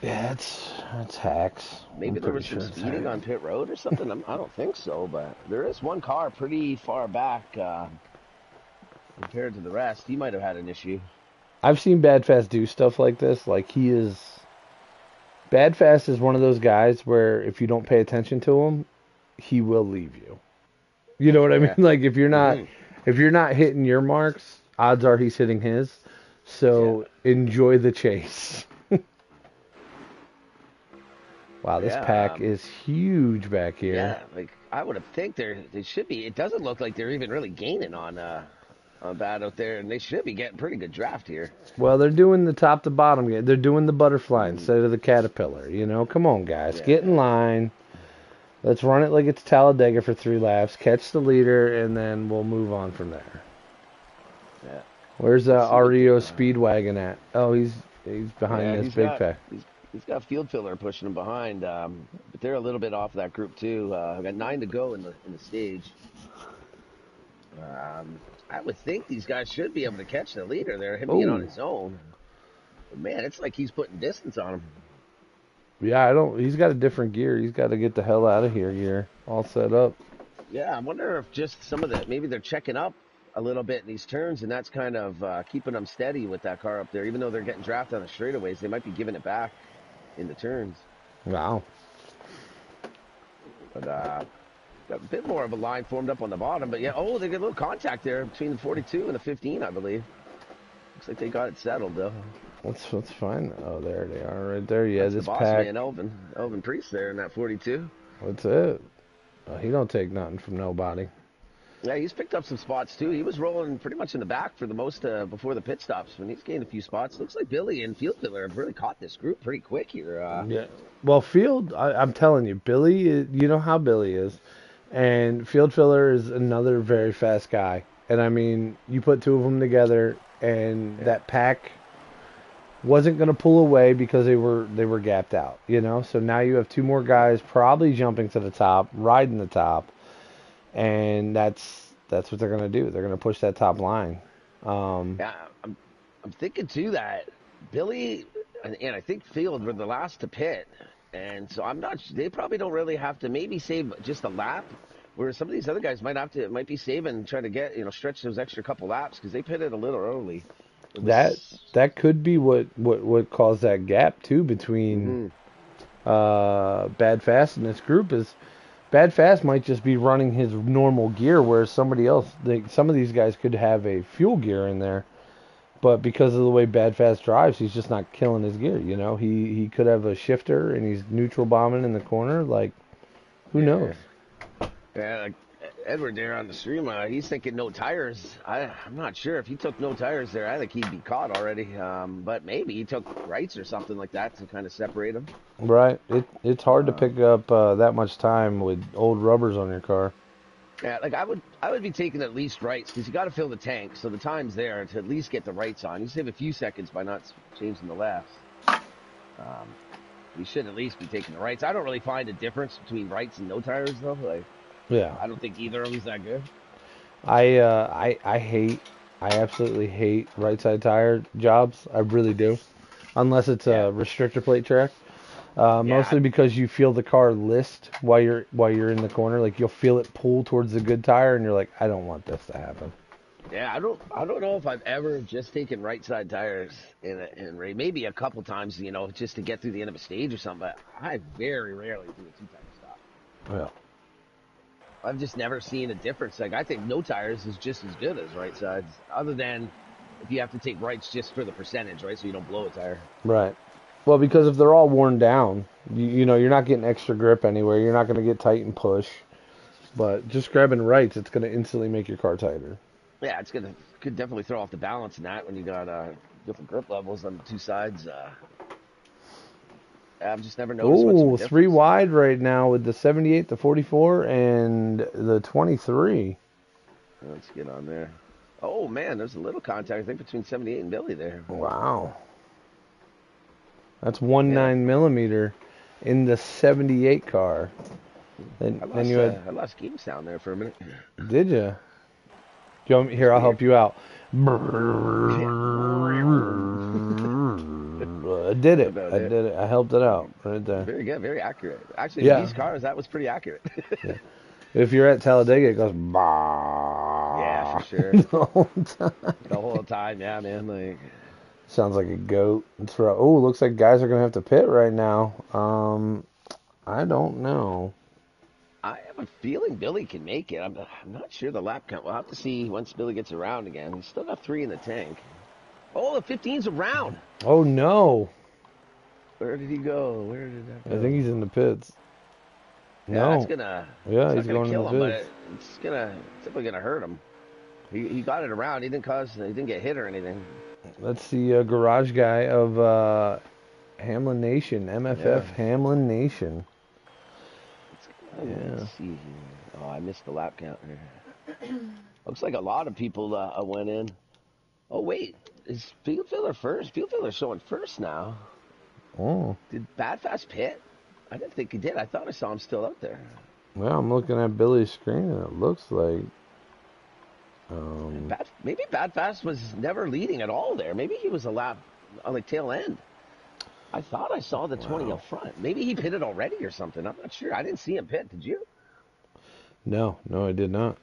[SPEAKER 1] Yeah, it's hacks. I'm
[SPEAKER 2] Maybe there
[SPEAKER 1] pretty
[SPEAKER 2] was some
[SPEAKER 1] sure it's
[SPEAKER 2] speeding
[SPEAKER 1] hacks.
[SPEAKER 2] on pit road or something. I don't think so, but there is one car pretty far back compared to the rest. He might have had an issue.
[SPEAKER 1] I've seen Bad Fast do stuff like this. Like he is Bad Fast is one of those guys where if you don't pay attention to him, he will leave you. You know what I mean?
[SPEAKER 2] Yeah.
[SPEAKER 1] Like
[SPEAKER 2] Hmm.
[SPEAKER 1] if you're not hitting your marks, odds are he's hitting his.
[SPEAKER 2] Yeah.
[SPEAKER 1] So enjoy the chase. Wow, this
[SPEAKER 2] Yeah.
[SPEAKER 1] pack is huge back here.
[SPEAKER 2] Yeah. Like I would have think they should be. It doesn't look like they're even really gaining on bad out there, and they should be getting pretty good draft here.
[SPEAKER 1] Well, they're doing the top to bottom game. They're doing the butterfly
[SPEAKER 2] Hmm.
[SPEAKER 1] instead of the caterpillar. You know, come on, guys, get in
[SPEAKER 2] Yeah.
[SPEAKER 1] line. Let's run it like it's Talladega for 3 laps, catch the leader, and then we'll move on from there.
[SPEAKER 2] Yeah.
[SPEAKER 1] Where's
[SPEAKER 2] Let's see what
[SPEAKER 1] REO Speedwagon at? Oh, he's behind
[SPEAKER 2] yeah,
[SPEAKER 1] this big pack.
[SPEAKER 2] he's got field filler pushing him behind, but they're a little bit off that group too. I've got 9 to go in the stage. I would think these guys should be able to catch the leader there, him being on
[SPEAKER 1] Oh,
[SPEAKER 2] his own. But man, it's like he's putting distance on him.
[SPEAKER 1] yeah, I don't. He's got a different gear. He's got to get the hell out of here. Gear all set up.
[SPEAKER 2] Yeah, I wonder if just some of the maybe they're checking up a little bit in these turns, and that's kind of keeping them steady with that car up there. Even though they're getting drafted on the straightaways, they might be giving it back in the turns.
[SPEAKER 1] Wow.
[SPEAKER 2] But got a bit more of a line formed up on the bottom. But yeah, oh, they get a little contact there between the 42 and the 15, I believe. Looks like they got it settled though.
[SPEAKER 1] That's fine. Oh, there they are, right there. Yeah,
[SPEAKER 2] That's the
[SPEAKER 1] this
[SPEAKER 2] boss
[SPEAKER 1] pack.
[SPEAKER 2] man, Elvin Priest there in that 42.
[SPEAKER 1] That's it. He don't take nothing from nobody.
[SPEAKER 2] Yeah, he's picked up some spots too. He was rolling pretty much in the back for the most before the pit stops. When he's gained a few spots, looks like Billy and Field Filler have really caught this group pretty quick here.
[SPEAKER 1] Yeah. Well, Field, I'm telling you, Billy, you know how Billy is. And Field Filler is another very fast guy. And I mean, you put two of them together, and
[SPEAKER 2] Yeah,
[SPEAKER 1] that pack wasn't going to pull away because they were gapped out, you know. So now you have two more guys probably jumping to the top, riding the top, and that's what they're going to do. They're going to push that top line. Um,
[SPEAKER 2] yeah. I'm thinking too that Billy and I think Field were the last to pit, and so I'm not. They probably don't really have to maybe save just a lap. Whereas some of these other guys might be saving, trying to get stretch those extra couple laps because they pitted a little early. It
[SPEAKER 1] that
[SPEAKER 2] was.
[SPEAKER 1] that could be what caused that gap too between
[SPEAKER 2] Hmm.
[SPEAKER 1] Bad Fast and this group is Bad Fast might just be running his normal gear, whereas somebody else, some of these guys could have a fuel gear in there, but because of the way Bad Fast drives, he's just not killing his gear. You know, he could have a shifter and he's neutral bombing in the corner. Like, who knows?
[SPEAKER 2] Yeah. Yeah, like Edward there on the stream, he's thinking no tires. I'm not sure if he took no tires there. I think he'd be caught already. But maybe he took rights or something like that to kind of separate him.
[SPEAKER 1] Right? It's hard to
[SPEAKER 2] Uh,
[SPEAKER 1] pick up that much time with old rubbers on your car.
[SPEAKER 2] yeah, like I would be taking at least rights because you got to fill the tank, so the time's there to at least get the rights on. You save a few seconds by not changing the lefts. Um, you should at least be taking the rights. I don't really find a difference between rights and no tires though. Like
[SPEAKER 1] Yeah.
[SPEAKER 2] I don't think either of them's that good.
[SPEAKER 1] I absolutely hate right side tire jobs. I really do, unless it's
[SPEAKER 2] Yeah,
[SPEAKER 1] a restrictor plate track.
[SPEAKER 2] yeah.
[SPEAKER 1] Mostly because you feel the car list while you're in the corner. Like you'll feel it pull towards the good tire, and you're like, I don't want this to happen.
[SPEAKER 2] Yeah, I don't know if I've ever just taken right side tires in Ray. Maybe a couple times, just to get through the end of a stage or something. But I very rarely do a two-tire stop.
[SPEAKER 1] Yeah.
[SPEAKER 2] I've just never seen a difference. Like I think no tires is just as good as right sides, other than if you have to take rights just for the percentage, right? So you don't blow a tire.
[SPEAKER 1] Right. Well, because if they're all worn down, you know you're not getting extra grip anywhere. You're not going to get tight and push. But just grabbing rights, it's going to instantly make your car tighter.
[SPEAKER 2] Yeah, could definitely throw off the balance in that when you got different grip levels on the two sides. I've just never noticed much of a
[SPEAKER 1] Oh, three
[SPEAKER 2] difference.
[SPEAKER 1] wide right now with the 78, the 44, and the 23.
[SPEAKER 2] Let's get on there. Oh man, there's a little contact I think between 78 and Billy there.
[SPEAKER 1] Wow. That's 19
[SPEAKER 2] Yeah,
[SPEAKER 1] millimeter in the 78 car. Then you had,
[SPEAKER 2] I lost game sound there for a minute.
[SPEAKER 1] did you? Here,
[SPEAKER 2] Must
[SPEAKER 1] I'll
[SPEAKER 2] be here.
[SPEAKER 1] help you out.
[SPEAKER 2] Yeah.
[SPEAKER 1] I did
[SPEAKER 2] That's
[SPEAKER 1] it.
[SPEAKER 2] about
[SPEAKER 1] I
[SPEAKER 2] it.
[SPEAKER 1] did it. I helped it out right there.
[SPEAKER 2] Very good, very accurate. Actually, with
[SPEAKER 1] Yeah.
[SPEAKER 2] these cars, that was pretty accurate.
[SPEAKER 1] Yeah. If you're at Talladega, it goes
[SPEAKER 2] Yeah, for
[SPEAKER 1] bah
[SPEAKER 2] sure.
[SPEAKER 1] the whole time.
[SPEAKER 2] The whole time, yeah, man. Like,
[SPEAKER 1] Sounds like a goat. It's right. Oh, looks like guys are gonna have to pit right now. I don't know.
[SPEAKER 2] I have a feeling Billy can make it. I'm not sure the lap count. We'll have to see once Billy gets around again. He's still got 3 in the tank. Oh, the 15's around.
[SPEAKER 1] Oh no.
[SPEAKER 2] Where did he go? Where did that
[SPEAKER 1] I
[SPEAKER 2] go?
[SPEAKER 1] think he's in the pits.
[SPEAKER 2] Yeah,
[SPEAKER 1] No. Yeah,
[SPEAKER 2] it's
[SPEAKER 1] he's
[SPEAKER 2] not gonna
[SPEAKER 1] going in the
[SPEAKER 2] kill him, but
[SPEAKER 1] pits.
[SPEAKER 2] it's definitely gonna hurt him. He got it around. He didn't get hit or anything.
[SPEAKER 1] That's the garage guy of Hamlin Nation,
[SPEAKER 2] Yeah.
[SPEAKER 1] MFF Hamlin Nation.
[SPEAKER 2] Let's
[SPEAKER 1] Yeah.
[SPEAKER 2] see here. Oh, I missed the lap count here. Looks like a lot of people went in. Oh wait, is Field Filler first? Field Filler's showing first now.
[SPEAKER 1] Oh.
[SPEAKER 2] Did Bad Fast pit? I didn't think he did. I thought I saw him still out there.
[SPEAKER 1] Well, I'm looking at Billy's screen and it looks like um
[SPEAKER 2] Maybe Bad Fast was never leading at all there. Maybe he was a lap on the tail end. I thought I saw the 20
[SPEAKER 1] wow.
[SPEAKER 2] up front. Maybe he pitted already or something. I'm not sure. I didn't see him pit. Did you?
[SPEAKER 1] No, I did not.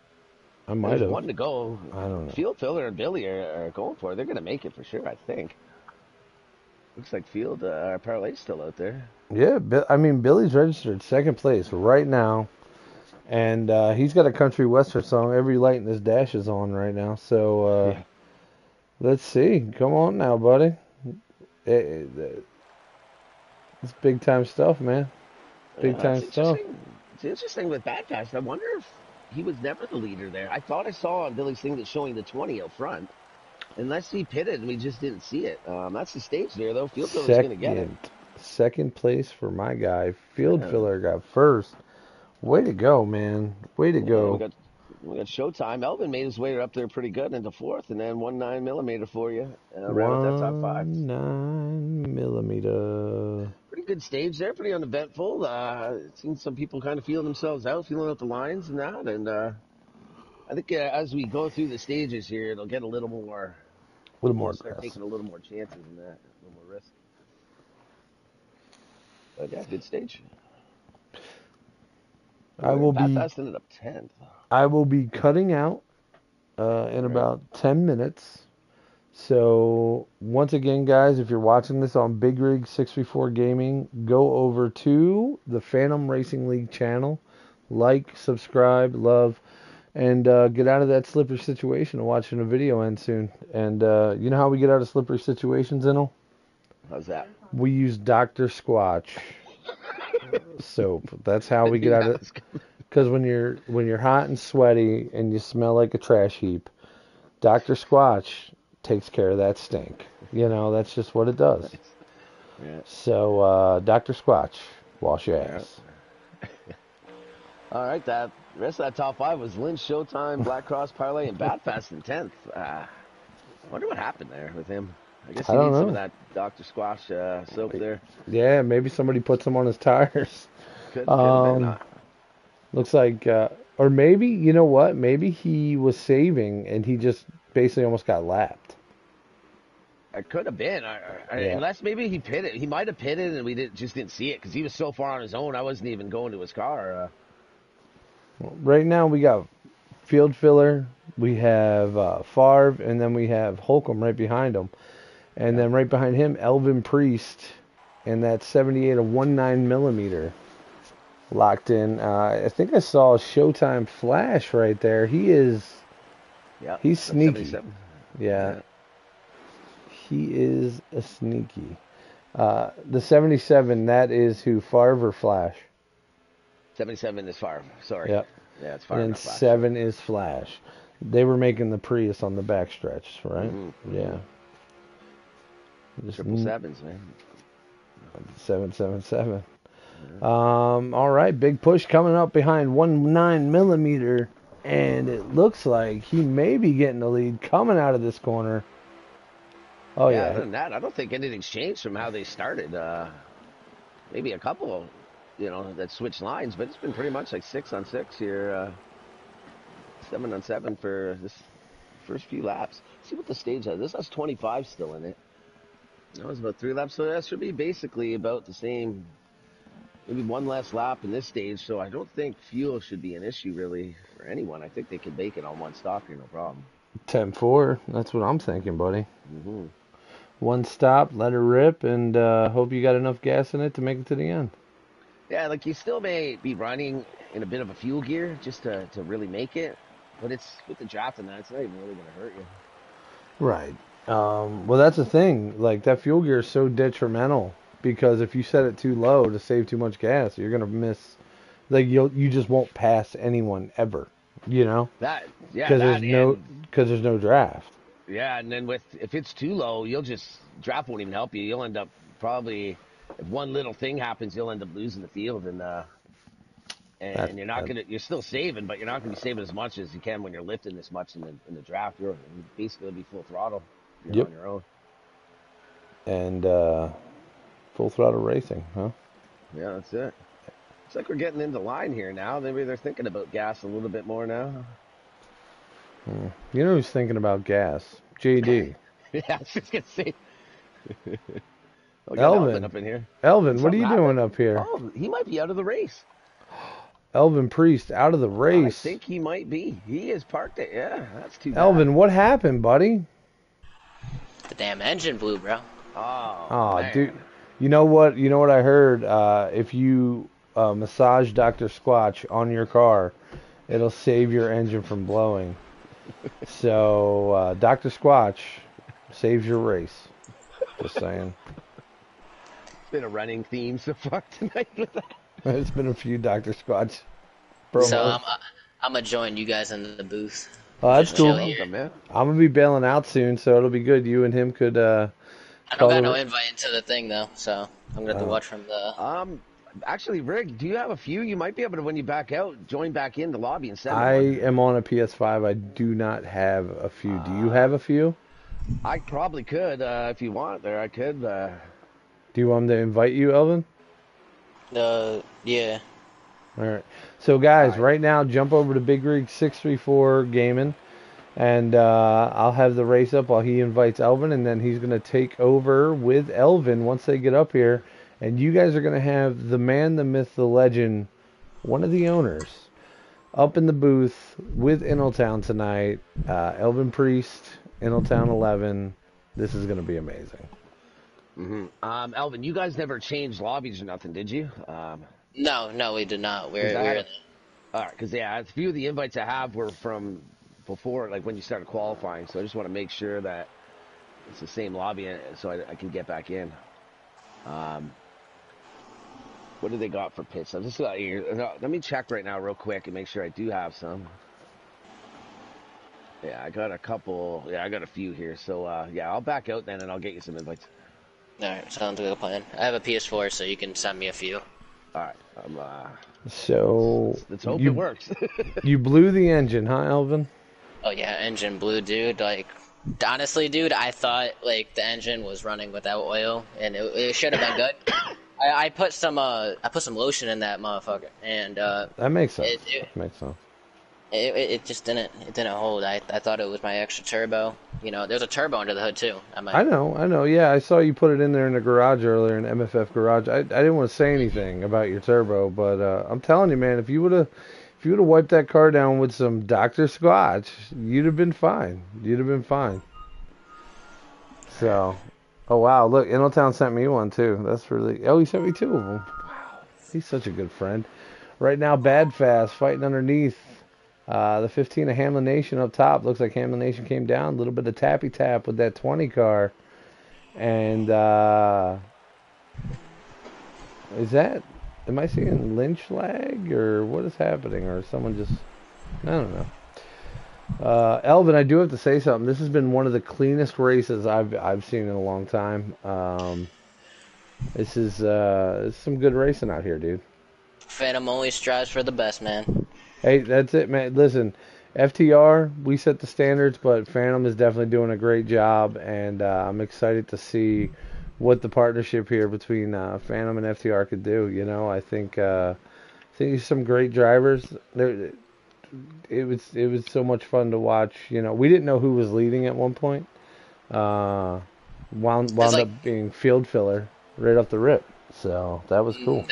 [SPEAKER 1] I might
[SPEAKER 2] There's
[SPEAKER 1] have.
[SPEAKER 2] one to go.
[SPEAKER 1] I don't know.
[SPEAKER 2] Field Filler and Billy are going for it. They're going to make it for sure, I think. Looks like Parlay's still out there.
[SPEAKER 1] Yeah, I mean Billy's registered second place right now, and he's got a country western song. Every light in his dash is on right now. So
[SPEAKER 2] Yeah.
[SPEAKER 1] let's see. Come on now, buddy. It's big time stuff, man. Big time
[SPEAKER 2] It's
[SPEAKER 1] stuff.
[SPEAKER 2] interesting. It's interesting with Bad Fast. I wonder if he was never the leader there. I thought I saw on Billy's thing that's showing the 20 out front. Unless he pitted and we just didn't see it. That's the stage there, though. Field Filler's going to get it.
[SPEAKER 1] Second place for my guy. Field
[SPEAKER 2] Yeah.
[SPEAKER 1] filler got first. Way to go, man. Way to
[SPEAKER 2] Yeah,
[SPEAKER 1] go.
[SPEAKER 2] we got Showtime. Elvin made his way up there pretty good into fourth, and then 19 millimeter for you. Round out that top five.
[SPEAKER 1] 19 millimeter.
[SPEAKER 2] Pretty good stage there, pretty uneventful. Seen some people kind of feeling themselves out, feeling out the lines and that. And I think as we go through the stages here, it'll get a little more.
[SPEAKER 1] A little more
[SPEAKER 2] We'll start
[SPEAKER 1] grass.
[SPEAKER 2] taking a little more chances in that, a little more risk. But yeah, good stage.
[SPEAKER 1] I will
[SPEAKER 2] Bad
[SPEAKER 1] be
[SPEAKER 2] Fast ended up 10th.
[SPEAKER 1] I will be cutting out in about 10 minutes. So once again, guys, if you're watching this on Big Rig 634 Gaming, go over to the Phantom Racing League channel, like, subscribe, love, and get out of that slippery situation of watching a video end soon. And you know how we get out of slippery situations, Inel?
[SPEAKER 2] How's that?
[SPEAKER 1] We use Dr. Squatch soap. That's how we get out of it. Because when you're hot and sweaty and you smell like a trash heap, Dr. Squatch takes care of that stink. You know, that's just what it does.
[SPEAKER 2] Yeah.
[SPEAKER 1] So, Dr. Squatch, wash your ass.
[SPEAKER 2] All right, the rest of that top five was Lynch, Showtime, Black Cross, Parlay, and Bad Fast in 10th. I wonder what happened there with him. I guess he needs some of that Dr. Squash soap there.
[SPEAKER 1] Yeah, maybe somebody put some on his tires.
[SPEAKER 2] Could have been.
[SPEAKER 1] Looks like, or maybe, you know what? Maybe he was saving and he just basically almost got lapped.
[SPEAKER 2] It could have been. Unless maybe he pitted. He might have pitted and we just didn't see it because he was so far on his own. I wasn't even going to his car.
[SPEAKER 1] Right now we got Field Filler, we have Favre, and then we have Holcomb right behind him. And then right behind him, Elvin Priest, and that 78 of 19 millimeter locked in. I think I saw Showtime Flash right there. He's sneaky.
[SPEAKER 2] 77.
[SPEAKER 1] Yeah. He is a sneaky. The 77, that is who, Favre or Flash?
[SPEAKER 2] 77 is Favre. Sorry.
[SPEAKER 1] Yep.
[SPEAKER 2] Yeah, it's Favre.
[SPEAKER 1] And 7 is Flash. They were making the Prius on the backstretch, right? Yeah. Just
[SPEAKER 2] Triple sevens, man.
[SPEAKER 1] 777.
[SPEAKER 2] Yeah.
[SPEAKER 1] All right, big push coming up behind 19mm, and it looks like he may be getting the lead coming out of this corner. Oh
[SPEAKER 2] Yeah,
[SPEAKER 1] yeah,
[SPEAKER 2] other than that, I don't think anything's changed from how they started. Maybe a couple, that switched lines, but it's been pretty much like 6 on 6 here, 7 on 7 for this first few laps. See what the stage has. This has 25 still in it. That was about 3 laps, so that should be basically about the same. Maybe one less lap in this stage, so I don't think fuel should be an issue really for anyone. I think they can make it on one stop here, no problem.
[SPEAKER 1] 10-4. That's what I'm thinking, buddy.
[SPEAKER 2] Mm-hmm.
[SPEAKER 1] One stop, let her rip, and hope you got enough gas in it to make it to the end.
[SPEAKER 2] Yeah, like you still may be running in a bit of a fuel gear just to really make it, but it's with the draft and that, it's not even really going to hurt you.
[SPEAKER 1] Right. Well, that's the thing. Like, that fuel gear is so detrimental because if you set it too low to save too much gas, you're gonna miss. Like, you just won't pass anyone ever. You know? Because there's no draft.
[SPEAKER 2] Yeah, and then if it's too low, draft won't even help you. You'll end up probably, if one little thing happens, you'll end up losing the field, and you're still saving, but you're not gonna be saving as much as you can when you're lifting this much in the draft. You're basically gonna be full throttle. You're on your own.
[SPEAKER 1] And full throttle racing, huh?
[SPEAKER 2] Yeah, that's it. It's like we're getting into line here now. Maybe they're thinking about gas a little bit more now.
[SPEAKER 1] You know who's thinking about gas? JD.
[SPEAKER 2] Yeah, I was just gonna say.
[SPEAKER 1] Elvin
[SPEAKER 2] up in here.
[SPEAKER 1] Elvin, what are you doing up here?
[SPEAKER 2] Oh, he might be out of the race.
[SPEAKER 1] Elvin Priest out of the race.
[SPEAKER 2] I think he might be. He has parked it. Yeah, that's too bad.
[SPEAKER 1] Elvin, what happened, buddy?
[SPEAKER 3] The damn engine blew, bro.
[SPEAKER 2] Oh,
[SPEAKER 1] dude. You know what? You know what I heard? If you massage Dr. Squatch on your car, it'll save your engine from blowing. So, Dr. Squatch saves your race. Just saying.
[SPEAKER 2] It's been a running theme so far tonight with that.
[SPEAKER 1] There's been a few Dr. Squatch
[SPEAKER 3] promos. So I'm gonna join you guys in the booth.
[SPEAKER 1] Oh, that's cool. I'm gonna be bailing out soon, so it'll be good. You and him could. I
[SPEAKER 3] don't got no invite into the thing though, so I'm gonna have to watch from the.
[SPEAKER 2] Actually, Rick, do you have a few? You might be able to, when you back out, join back in the lobby and send
[SPEAKER 1] I am on a PS5. I do not have a few. Do you have a few?
[SPEAKER 2] I probably could, if you want. I could.
[SPEAKER 1] Do you want me to invite you, Elvin?
[SPEAKER 3] Yeah.
[SPEAKER 1] All right. So, guys, right now, jump over to Big Rig 634 Gaming, and I'll have the race up while he invites Elvin, and then he's going to take over with Elvin once they get up here. And you guys are going to have the man, the myth, the legend, one of the owners, up in the booth with Inaltown tonight. Elvin Priest, Inaltown 11. This is going to be amazing.
[SPEAKER 2] Mm-hmm. Elvin, you guys never changed lobbies or nothing, did you?
[SPEAKER 3] No, we did not. All
[SPEAKER 2] right, because a few of the invites I have were from before, like when you started qualifying. So I just want to make sure that it's the same lobby, so I can get back in. What do they got for pits? I'm just let me check right now real quick and make sure I do have some. Yeah, I got a couple. Yeah, I got a few here. So I'll back out then and I'll get you some invites.
[SPEAKER 3] All right, sounds like a plan. I have a PS4, so you can send me a few.
[SPEAKER 2] All right.
[SPEAKER 1] So
[SPEAKER 2] let's hope it works.
[SPEAKER 1] You blew the engine, huh, Elvin?
[SPEAKER 3] Oh yeah, engine blew, dude. Like, honestly, dude, I thought like the engine was running without oil, and it should have been good. I put some lotion in that motherfucker, and
[SPEAKER 1] that makes sense. That makes sense.
[SPEAKER 3] It just didn't hold. I thought it was my extra turbo. You know, there's a turbo under the hood too.
[SPEAKER 1] I know. Yeah, I saw you put it in there in the garage earlier in the MFF garage. I didn't want to say anything about your turbo, but I'm telling you, man, if you would have wiped that car down with some Dr. Squatch, you'd have been fine. So, oh wow, look, Inaltown sent me one too. That's really. Oh, he sent me two of them. Wow, he's such a good friend. Right now, Bad Fast fighting underneath. The 15 of Hamlin Nation up top. Looks like Hamlin Nation came down. A little bit of tappy tap with that 20 car. And is that, am I seeing Lynch lag or what is happening? Or someone just, I don't know. Elvin, I do have to say something. This has been one of the cleanest races I've seen in a long time. This is some good racing out here, dude.
[SPEAKER 3] Phantom only strives for the best, man.
[SPEAKER 1] Hey, that's it, man. Listen, FTR, we set the standards, but Phantom is definitely doing a great job, and I'm excited to see what the partnership here between Phantom and FTR could do. You know, I think some great drivers. It was so much fun to watch. You know, we didn't know who was leading at one point. Uh, wound
[SPEAKER 3] There's
[SPEAKER 1] wound
[SPEAKER 3] like,
[SPEAKER 1] up being field filler right off the rip. So that was cool.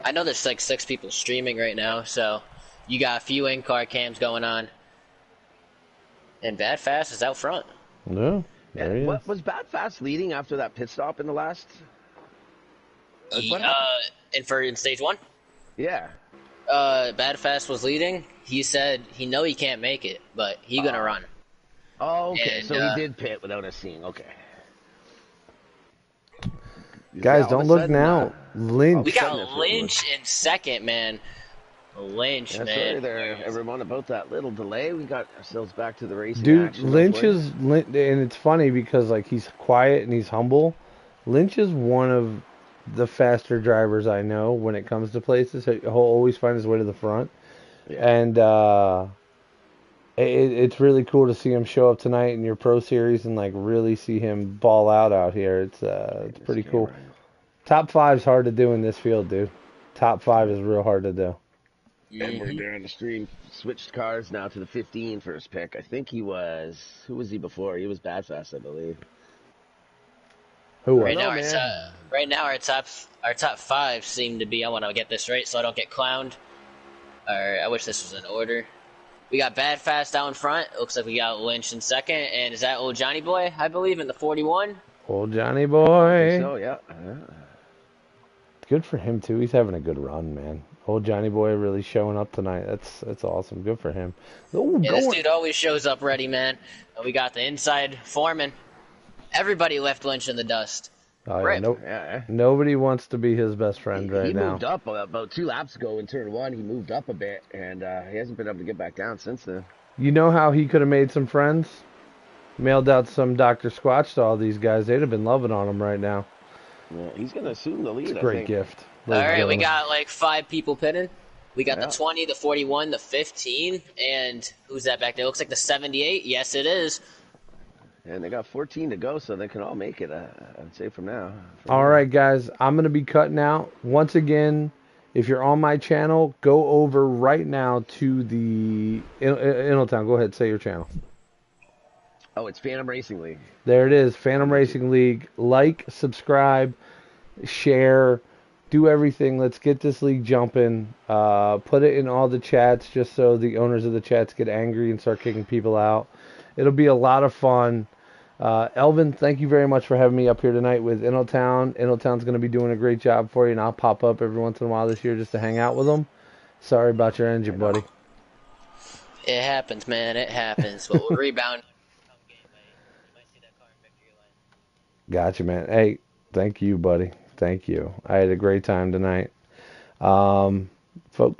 [SPEAKER 3] I know there's like 6 people streaming right now, so you got a few in-car cams going on, and Bad Fast is out front.
[SPEAKER 1] Yeah, there he
[SPEAKER 2] And
[SPEAKER 1] is.
[SPEAKER 2] what was Bad Fast leading after that pit stop in the last? What happened?
[SPEAKER 3] In stage 1,
[SPEAKER 2] Yeah.
[SPEAKER 3] Bad Fast was leading. He said he can't make it, but he gonna run.
[SPEAKER 2] Oh, okay.
[SPEAKER 3] And
[SPEAKER 2] So he did pit without us seeing. Okay.
[SPEAKER 1] Guys,
[SPEAKER 2] All of
[SPEAKER 1] don't
[SPEAKER 2] a
[SPEAKER 1] look
[SPEAKER 2] sudden,
[SPEAKER 1] now. Lynch.
[SPEAKER 3] we got
[SPEAKER 2] Sudden it
[SPEAKER 3] Lynch in second, man. Lynch,
[SPEAKER 2] Yeah,
[SPEAKER 3] man.
[SPEAKER 2] sorry there, everyone, about that little delay. We got ourselves back to the racing
[SPEAKER 1] Dude,
[SPEAKER 2] action. Go for it.
[SPEAKER 1] And it's funny because like he's quiet and he's humble. Lynch is one of the faster drivers I know when it comes to places. He'll always find his way to the front,
[SPEAKER 2] Yeah.
[SPEAKER 1] and it's really cool to see him show up tonight in your pro series and like really see him ball out here. It's pretty cool. Top five's hard to do in this field, dude. Top five is real hard to do.
[SPEAKER 2] Edward there on the stream switched cars now to the 15 for his pick. I think he was. Who was he before? He was Bad Fast, I believe.
[SPEAKER 1] Who was?
[SPEAKER 3] Right now,
[SPEAKER 2] man.
[SPEAKER 3] our top 5 seem to be. I want to get this right so I don't get clowned. Or I wish this was in order. We got Bad Fast out in front. It looks like we got Lynch in second, and is that old Johnny Boy? I believe in the 41.
[SPEAKER 1] Old Johnny
[SPEAKER 2] I
[SPEAKER 1] boy.
[SPEAKER 2] think so, yeah.
[SPEAKER 1] Good for him too. He's having a good run, man. Old Johnny boy really showing up tonight. That's awesome. Good for him. Oh,
[SPEAKER 3] Yeah, this dude always shows up ready, man. And we got the inside foreman. Everybody left Lynch in the dust.
[SPEAKER 1] Oh, yeah,
[SPEAKER 3] Rip.
[SPEAKER 2] Yeah.
[SPEAKER 1] nobody wants to be his best friend right
[SPEAKER 2] He
[SPEAKER 1] now.
[SPEAKER 2] moved up about 2 laps ago in turn 1. He moved up a bit, and he hasn't been able to get back down since then.
[SPEAKER 1] You know how he could have made some friends? Mailed out some Dr. Squatch to all these guys. They'd have been loving on him right now.
[SPEAKER 2] Yeah, he's going to assume the lead,
[SPEAKER 1] It's a
[SPEAKER 2] I
[SPEAKER 1] great
[SPEAKER 2] think.
[SPEAKER 1] gift.
[SPEAKER 3] All right, we got like 5 people pitting. We got the
[SPEAKER 2] Yeah.
[SPEAKER 3] 20, the 41, the 15, and who's that back there? Looks like the 78. Yes, it is.
[SPEAKER 2] And they got 14 to go, so they can all make it, I'd say, from now.
[SPEAKER 1] All right, guys. I'm going to be cutting out. Once again, if you're on my channel, go over right now to the Innotown. Go ahead, say your channel.
[SPEAKER 2] Oh, it's Phantom Racing League.
[SPEAKER 1] There it is, Phantom Racing League. Like, subscribe, share, do everything. Let's get this league jumping. Put it in all the chats just so the owners of the chats get angry and start kicking people out. It'll be a lot of fun. Elvin, thank you very much for having me up here tonight with Innotown. Innotown's going to be doing a great job for you, and I'll pop up every once in a while this year just to hang out with them. Sorry about your engine, buddy.
[SPEAKER 3] It happens, man. It happens. But we'll rebound.
[SPEAKER 1] Gotcha, man. Hey, thank you, buddy. Thank you. I had a great time tonight. Folks.